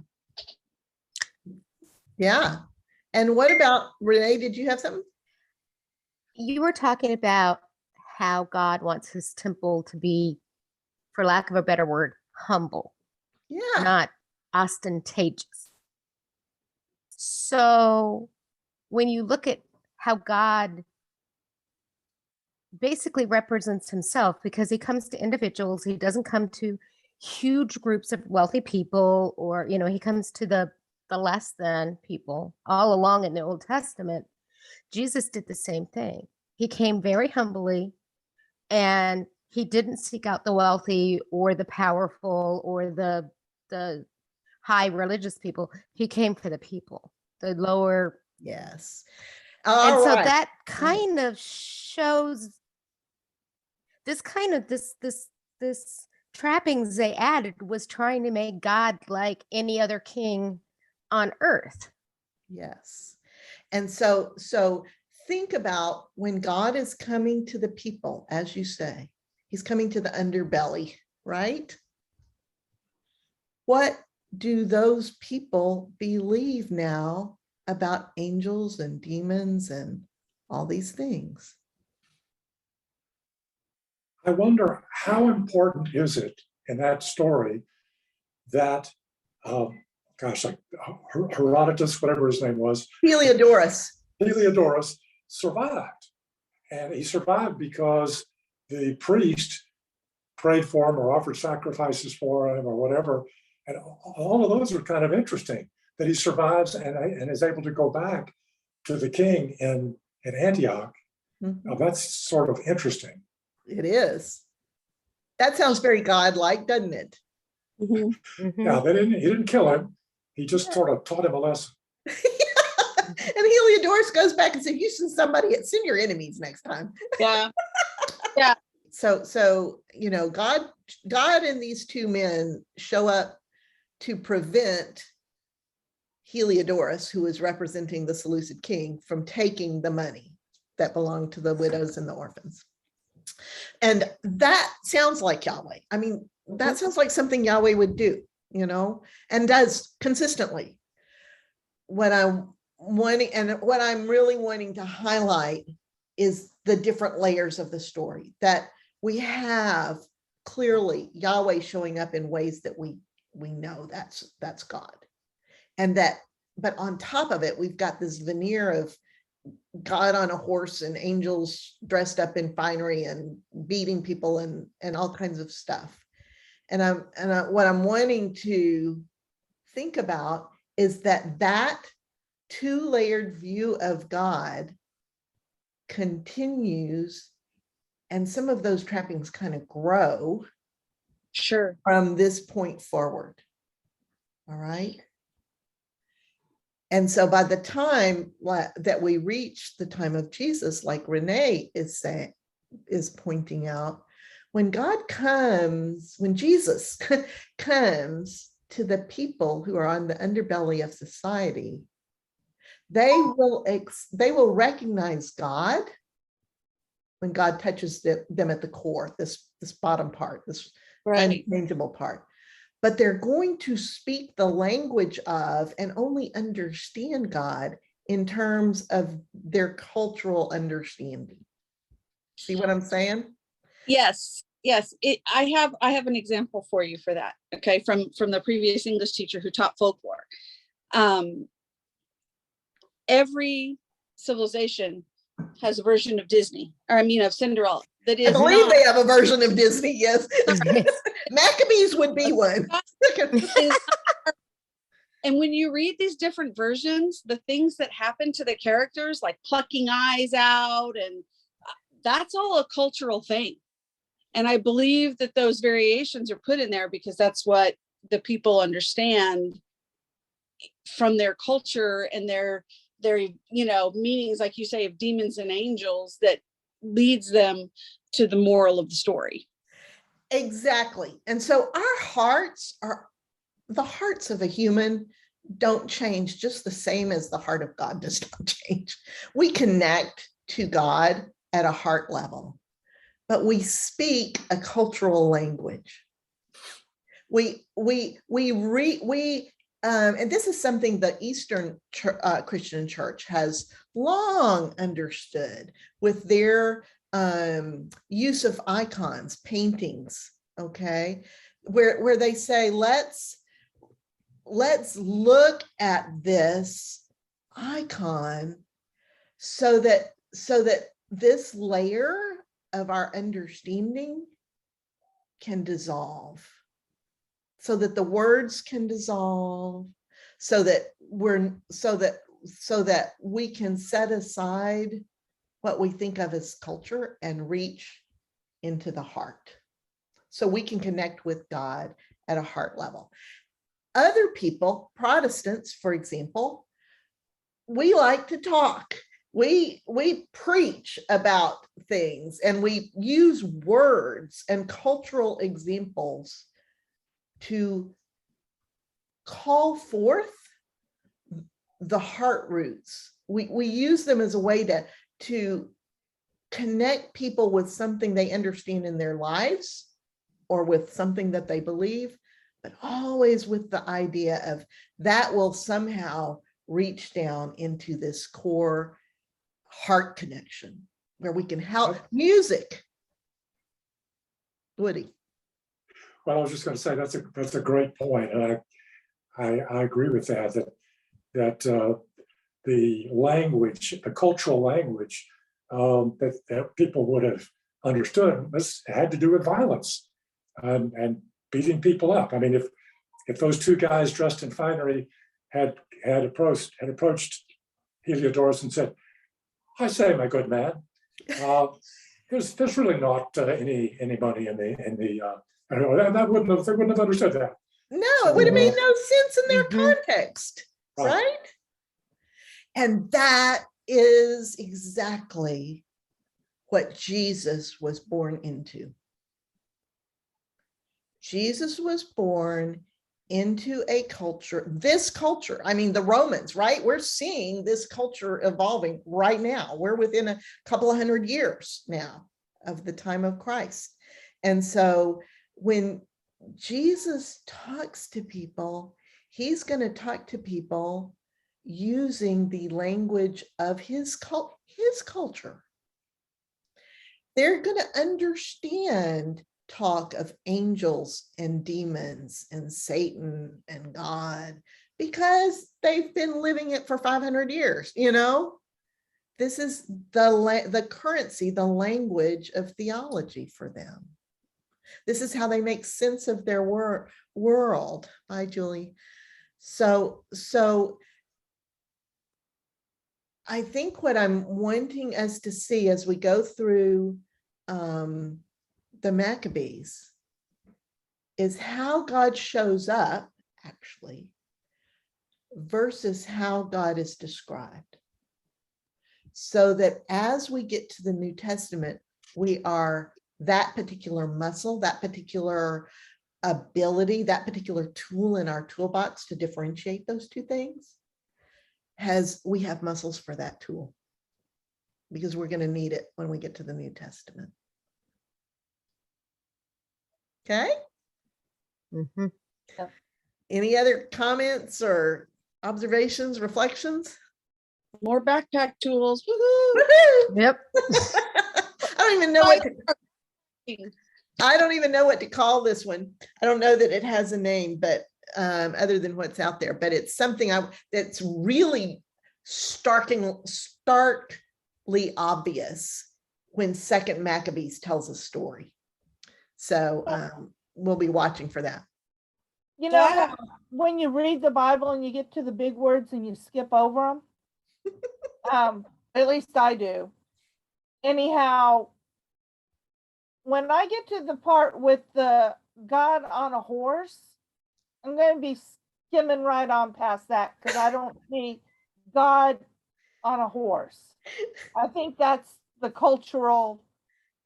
And what about Renee? Did you have something? You were talking about how God wants his temple to be, for lack of a better word, humble. Yeah. Not ostentatious. So when you look at how God basically represents himself, because he comes to individuals, he doesn't come to huge groups of wealthy people, or he comes to the less than people all along in the Old Testament. Jesus did the same thing. He came very humbly, and he didn't seek out the wealthy or the powerful or the high religious people. He came for the people, the lower. Yes. And so that kind of shows this trappings they added was trying to make God like any other king on earth. Yes. And so think about when God is coming to the people, as you say, he's coming to the underbelly, right? What do those people believe now about angels and demons and all these things? I wonder, how important is it in that story that gosh, like Herodotus, whatever his name was, Heliodorus survived. And he survived because the priest prayed for him or offered sacrifices for him or whatever. And all of those are kind of interesting, that he survives and is able to go back to the king in Antioch. Now, that's sort of interesting. It is. That sounds very godlike, doesn't it? Yeah, he didn't kill him. He just sort of taught him a lesson. And Heliodorus goes back and said, you send your enemies next time. Yeah. So, you know, God and these two men show up to prevent Heliodorus, who is representing the Seleucid king, from taking the money that belonged to the widows and the orphans. And that sounds like Yahweh. I mean, that sounds like something Yahweh would do, you know, and does consistently. What I'm really wanting to highlight is the different layers of the story, that we have clearly Yahweh showing up in ways that we know that's God. But on top of it, we've got this veneer of God on a horse and angels dressed up in finery and beating people and all kinds of stuff. And what I'm wanting to think about is that two-layered view of God continues, and some of those trappings kind of grow from this point forward. All right. And so by the time that we reach the time of Jesus, like Renee is pointing out, when Jesus comes to the people who are on the underbelly of society, they will recognize God when God touches them at the core, this bottom part, this unchangeable part. But they're going to speak the language of and only understand God in terms of their cultural understanding. See what I'm saying? Yes. I have an example for you for that. Okay, from the previous English teacher who taught folklore. Every civilization has a version of Disney, of Cinderella. That is, I believe they have a version of Disney. Yes, Maccabees would be one. And when you read these different versions, the things that happen to the characters, like plucking eyes out, and that's all a cultural thing. And I believe that those variations are put in there because that's what the people understand from their culture and their meanings, like you say, of demons and angels, that leads them to the moral of the story. Exactly. And so the hearts of a human don't change just the same as the heart of God does not change. We connect to God at a heart level, but we speak a cultural language. And this is something the Eastern Christian Church has long understood with their use of icons, paintings, okay, where they say, let's look at this icon so that this layer of our understanding can dissolve, so that the words can dissolve, so that we can set aside what we think of as culture and reach into the heart, so we can connect with God at a heart level. Other people, Protestants, for example, we like to talk. We preach about things, and we use words and cultural examples to call forth the heart roots. We use them as a way to connect people with something they understand in their lives or with something that they believe, but always with the idea of that will somehow reach down into this core heart connection where we can help music. Woody. Well, I was just going to say that's a great point, and I agree with that, that the language, the cultural language that people would have understood had to do with violence and beating people up. I mean, if those two guys dressed in finery had approached Heliodorus and said, "I say, my good man, there's really not any money in the I don't know, they wouldn't have understood that." No, it would have made no sense in their Mhm. context, Right. right? And that is exactly what Jesus was born into. Jesus was born into a culture, this culture, I mean, the Romans, right? We're seeing this culture evolving right now. We're within a couple of 100 years now of the time of Christ. And so when Jesus talks to people, he's going to talk to people using the language of his culture. They're going to understand talk of angels and demons and Satan and God because they've been living it for 500 years, you know? This is the currency, the language of theology for them. This is how they make sense of their world. Bye, Julie. So I think what I'm wanting us to see as we go through the Maccabees is how God shows up, actually, versus how God is described. So that as we get to the New Testament, we are that particular muscle, that particular ability, that particular tool in our toolbox to differentiate those two things, we have muscles for that tool because we're going to need it when we get to the New Testament. Okay. Mhm. Any other comments or observations, reflections? More backpack tools. Woohoo! Woohoo! Yep. I don't even know what to call this one. I don't know that it has a name, but other than what's out there, but it's something that's really starkly obvious when Second Maccabees tells a story. So we'll be watching for that. You know, how when you read the Bible and you get to the big words and you skip over them, at least I do. Anyhow, when I get to the part with the God on a horse, I'm going to be skimming right on past that because I don't see God on a horse. I think that's the cultural.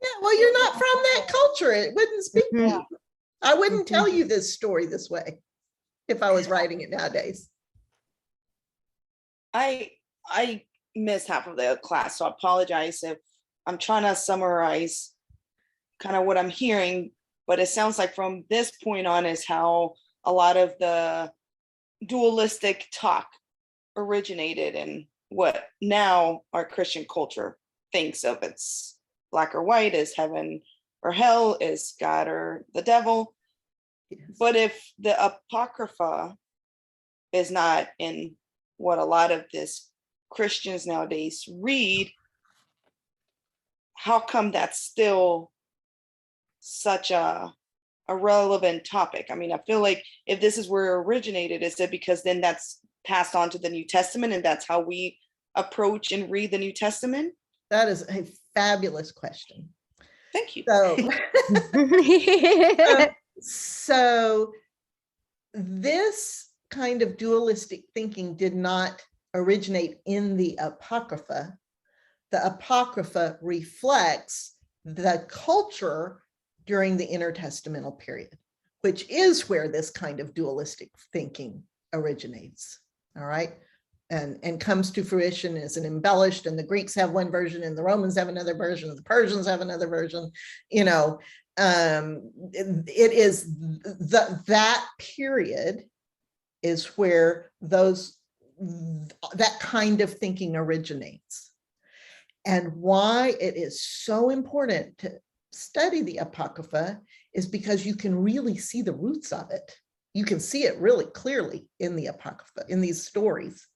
Yeah, well, you're not from that culture. It wouldn't speak to Yeah. you. I wouldn't tell you this story this way if I was writing it nowadays. I missed half of the class, so I apologize if I'm trying to summarize kind of what I'm hearing, but it sounds like from this point on is how a lot of the dualistic talk originated in what now our Christian culture thinks of. It's black or white, is heaven or hell, is God or the devil. Yes. But if the Apocrypha is not in what a lot of this Christians nowadays read, how come that's still such a relevant topic? I mean, I feel like if this is where it originated, is it because then that's passed on to the New Testament and that's how we approach and read the New Testament? That is a fabulous question. Thank you. So this kind of dualistic thinking did not originate in the Apocrypha. The Apocrypha reflects the culture during the intertestamental period, which is where this kind of dualistic thinking originates. All right. And comes to fruition as an embellished, and the Greeks have one version and the Romans have another version, and the Persians have another version, you know. It is that period is where that kind of thinking originates. And why it is so important to study the Apocrypha is because you can really see the roots of it. you can see it really clearly in the Apocrypha, in these stories.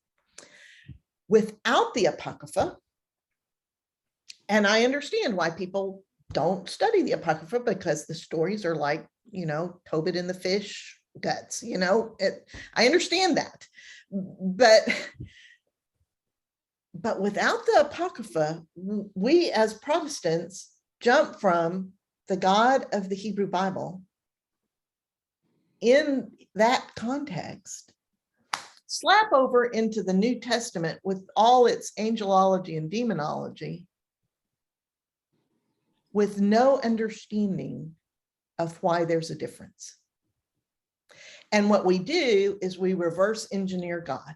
Without the Apocrypha, and I understand why people don't study the Apocrypha, because the stories are like, Tobit and the fish guts, I understand that. But without the Apocrypha, we as Protestants jump from the God of the Hebrew Bible in that context, slap over into the New Testament with all its angelology and demonology, with no understanding of why there's a difference. And what we do is we reverse engineer God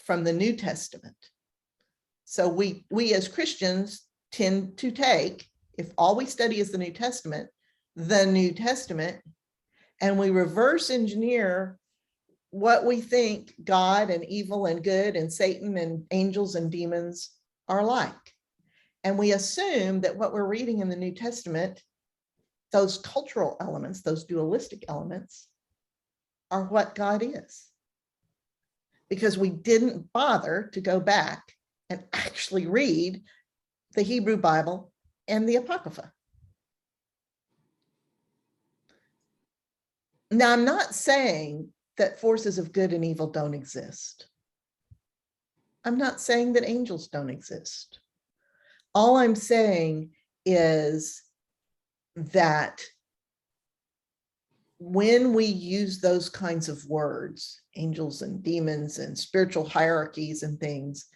from the New Testament. So we as Christians tend to take, if all we study is the New Testament, and we reverse engineer what we think God and evil and good and Satan and angels and demons are like. And we assume that what we're reading in the New Testament, those cultural elements, those dualistic elements, are what God is. Because we didn't bother to go back and actually read the Hebrew Bible and the Apocrypha. Now, I'm not saying that forces of good and evil don't exist. I'm not saying that angels don't exist. All I'm saying is that when we use those kinds of words, angels and demons and spiritual hierarchies and things,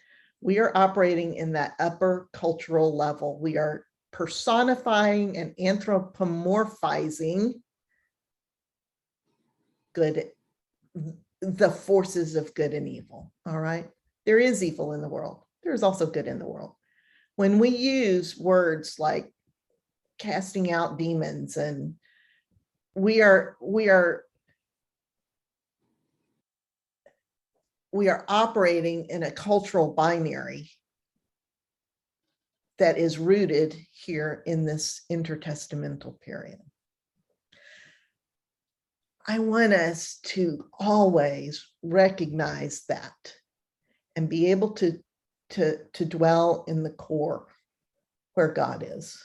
we are operating in that upper cultural level. We are personifying and anthropomorphizing the forces of good and evil. All right. There is evil in the world. There's also good in the world. When we use words like casting out demons, and we are operating in a cultural binary that is rooted here in this intertestamental period. I want us to always recognize that and be able to dwell in the core where God is,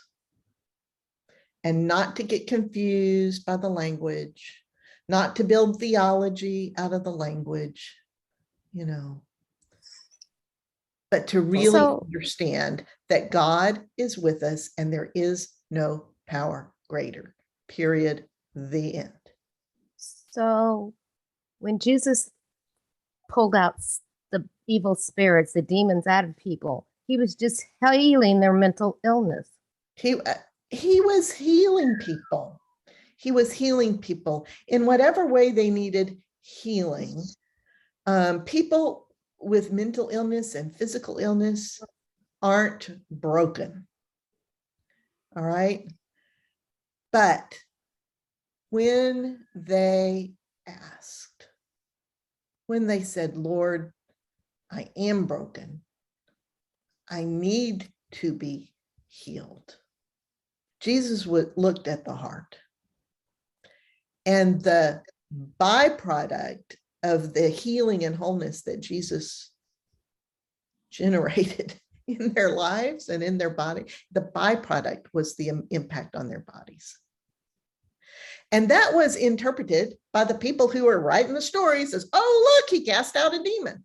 and not to get confused by the language, not to build theology out of the language, but to really understand that God is with us and there is no power greater, period, the end. So when Jesus pulled out the evil spirits, the demons out of people, he was just healing their mental illness. He was healing people. He was healing people in whatever way they needed healing. People with mental illness and physical illness aren't broken. All right. But when they asked, when they said, Lord, I am broken, I need to be healed, Jesus looked at the heart. And the byproduct of the healing and wholeness that Jesus generated in their lives and in their body, the byproduct was the impact on their bodies. And that was interpreted by the people who were writing the stories as, oh, look, he cast out a demon.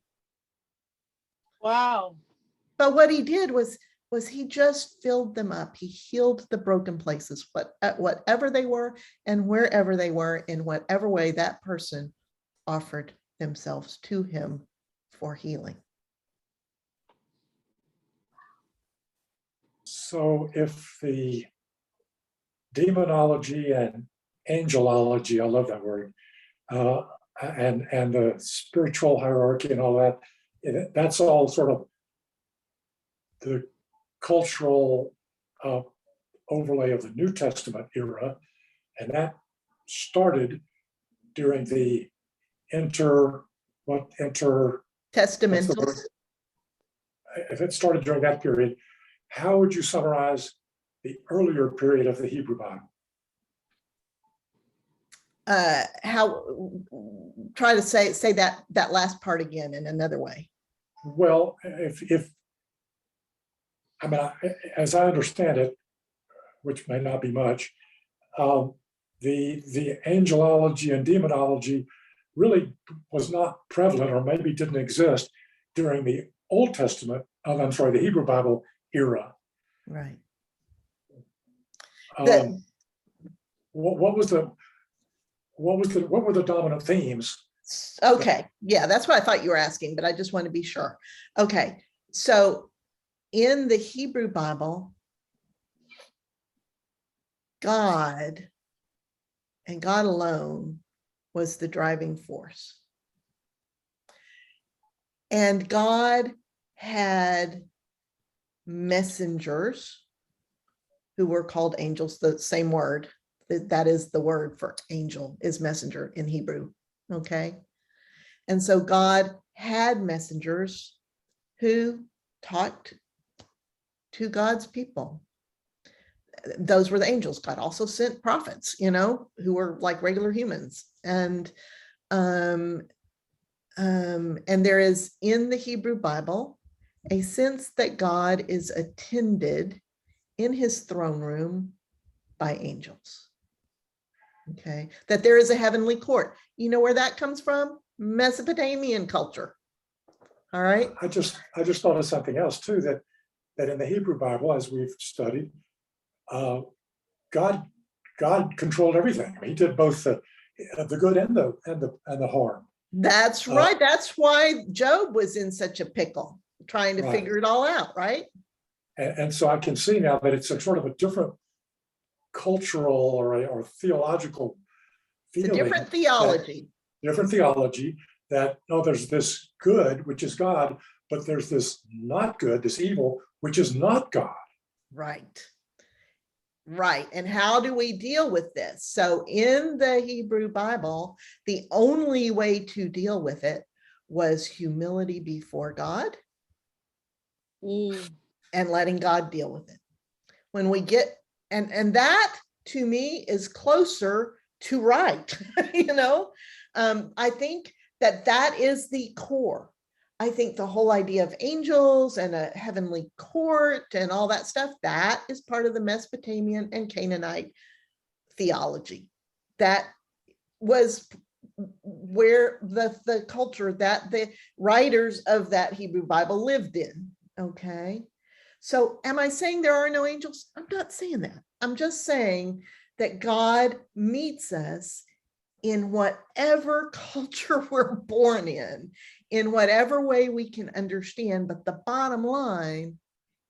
Wow. But what he did was he just filled them up. He healed the broken places, whatever they were and wherever they were, in whatever way that person offered themselves to him for healing. So if the demonology and angelology, I love that word, and the spiritual hierarchy and all that, that's all sort of the cultural overlay of the New Testament era, and that started during the Testamental. If it started during that period, how would you summarize the earlier period of the Hebrew Bible? try to say that last part again in another way. Well, if I mean, as I understand it, which may not be much, the angelology and demonology really was not prevalent, or maybe didn't exist during the Old Testament, the Hebrew Bible era. Right. What were the dominant themes? Okay, yeah, that's what I thought you were asking, but I just want to be sure. Okay, so in the Hebrew Bible, God and God alone was the driving force. And God had messengers who were called angels, the same word. That is the word for angel, is messenger in Hebrew. Okay. And so God had messengers who talked to God's people. Those were the angels. God also sent prophets, who were like regular humans. And there is in the Hebrew Bible a sense that God is attended in his throne room by angels. Okay, that there is a heavenly court. You know where that comes from? Mesopotamian culture. All right. I just thought of something else too, that in the Hebrew Bible, as we've studied, God controlled everything. He did both the good and the harm. That's right. That's why Job was in such a pickle, trying to figure it all out, right? And so I can see now that it's a sort of a different cultural or theological feeling. It's a different theology. Different theology that, no, there's this good, which is God, but there's this not good, this evil, which is not God. Right. Right. And how do we deal with this? So in the Hebrew Bible, the only way to deal with it was humility before God and letting God deal with it. When we get, and that to me is closer to right, I think that is the core. I think the whole idea of angels and a heavenly court and all that stuff, that is part of the Mesopotamian and Canaanite theology. That was where the culture that the writers of that Hebrew Bible lived in. Okay. So am I saying there are no angels? I'm not saying that. I'm just saying that God meets us in whatever culture we're born in whatever way we can understand. But the bottom line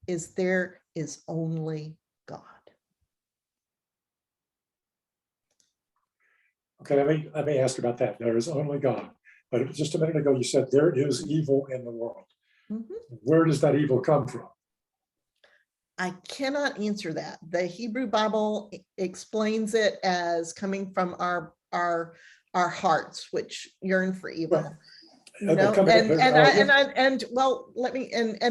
is there is only God. Okay, let me ask about that. There is only God. But just a minute ago, you said there is evil in the world. Mm-hmm. Where does that evil come from? I cannot answer that. The Hebrew Bible explains it as coming from our hearts, which yearn for evil. Well, and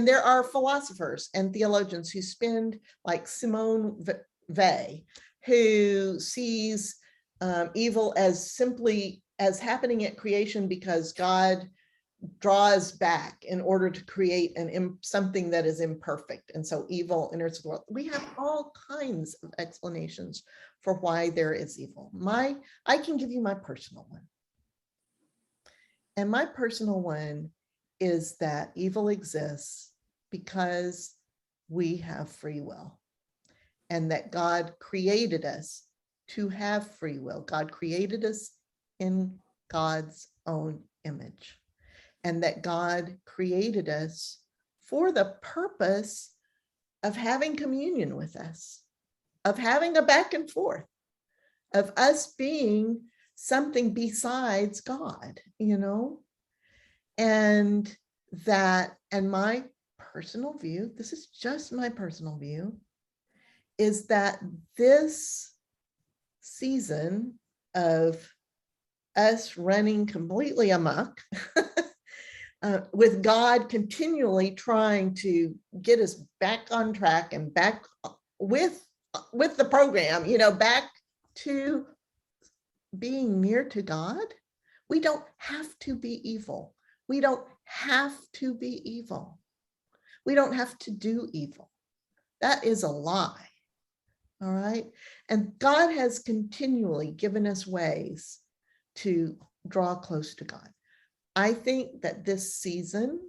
there are philosophers and theologians who spend, like Simone Weil, who sees evil as simply as happening at creation because God draws back in order to create something that is imperfect. And so evil enters the world. We have all kinds of explanations for why there is evil. I can give you my personal one. And my personal one is that evil exists because we have free will, and that God created us to have free will. God created us in God's own image, and that God created us for the purpose of having communion with us, of having a back and forth, of us being something besides God, and my personal view, this is just my personal view, is that this season of us running completely amok with God continually trying to get us back on track and back with the program, back to being near to God. We don't have to be evil. We don't have to be evil. We don't have to do evil. That is a lie. All right. And God has continually given us ways to draw close to God. I think that this season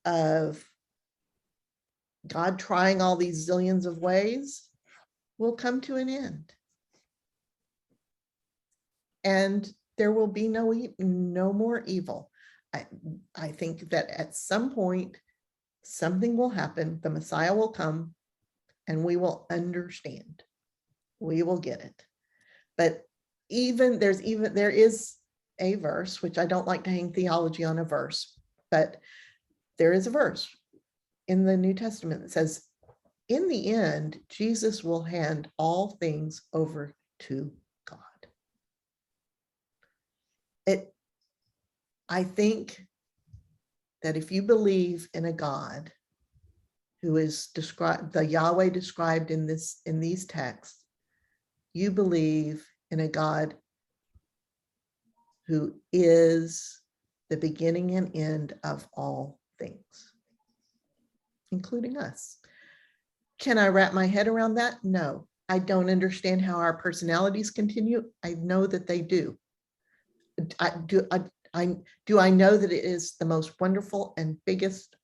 of God trying all these zillions of ways will come to an end. And there will be no more evil. I think that at some point, something will happen. The Messiah will come and we will understand. We will get it. But there is a verse, which I don't like to hang theology on a verse, but there is a verse in the New Testament that says, in the end, Jesus will hand all things over to God. I think that if you believe in a God who is described, the Yahweh described in these texts, you believe in a God who is the beginning and end of all things, including us. Can I wrap my head around that? No, I don't understand how our personalities continue. I know that they do. Do I know that it is the most wonderful and biggest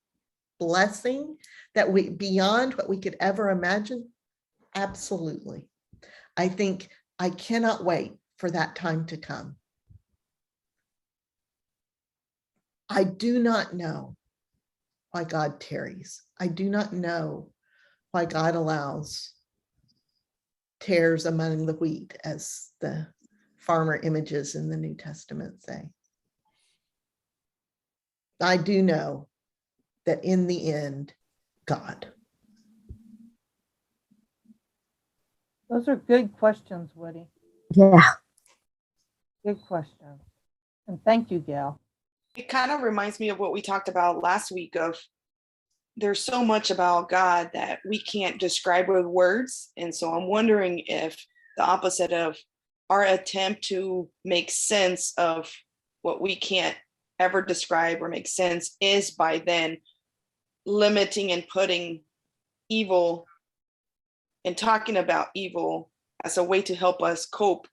blessing that beyond what we could ever imagine? Absolutely. I think I cannot wait for that time to come. I do not know why God tarries. I do not know why God allows tares among the wheat, as the farmer images in the New Testament say. I do know that in the end, God. Those are good questions, Woody. Yeah. Good questions. And thank you, Gail. It kind of reminds me of what we talked about last week of there's so much about God that we can't describe with words. And so I'm wondering if the opposite of our attempt to make sense of what we can't ever describe or make sense is by then limiting and putting evil and talking about evil as a way to help us cope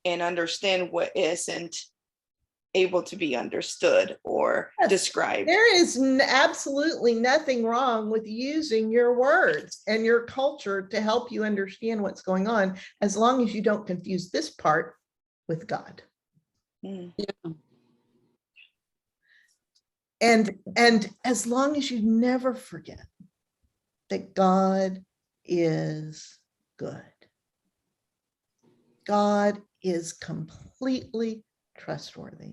and understand what isn't able to be understood or described. There is absolutely nothing wrong with using your words and your culture to help you understand what's going on, as long as you don't confuse this part with God. Mm. Yeah. And as long as you never forget that God is good. God is completely trustworthy.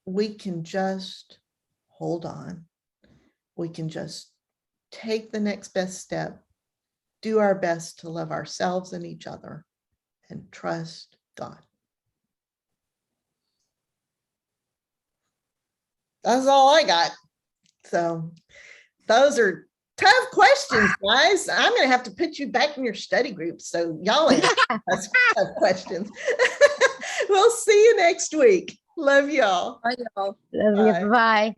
We can just hold on. We can just take the next best step, do our best to love ourselves and each other, and trust God. That's all I got. So those are tough questions, guys. I'm going to have to put you back in your study group so y'all answer us tough questions. We'll see you next week. Love y'all. Bye, y'all. Love you. Bye. Bye.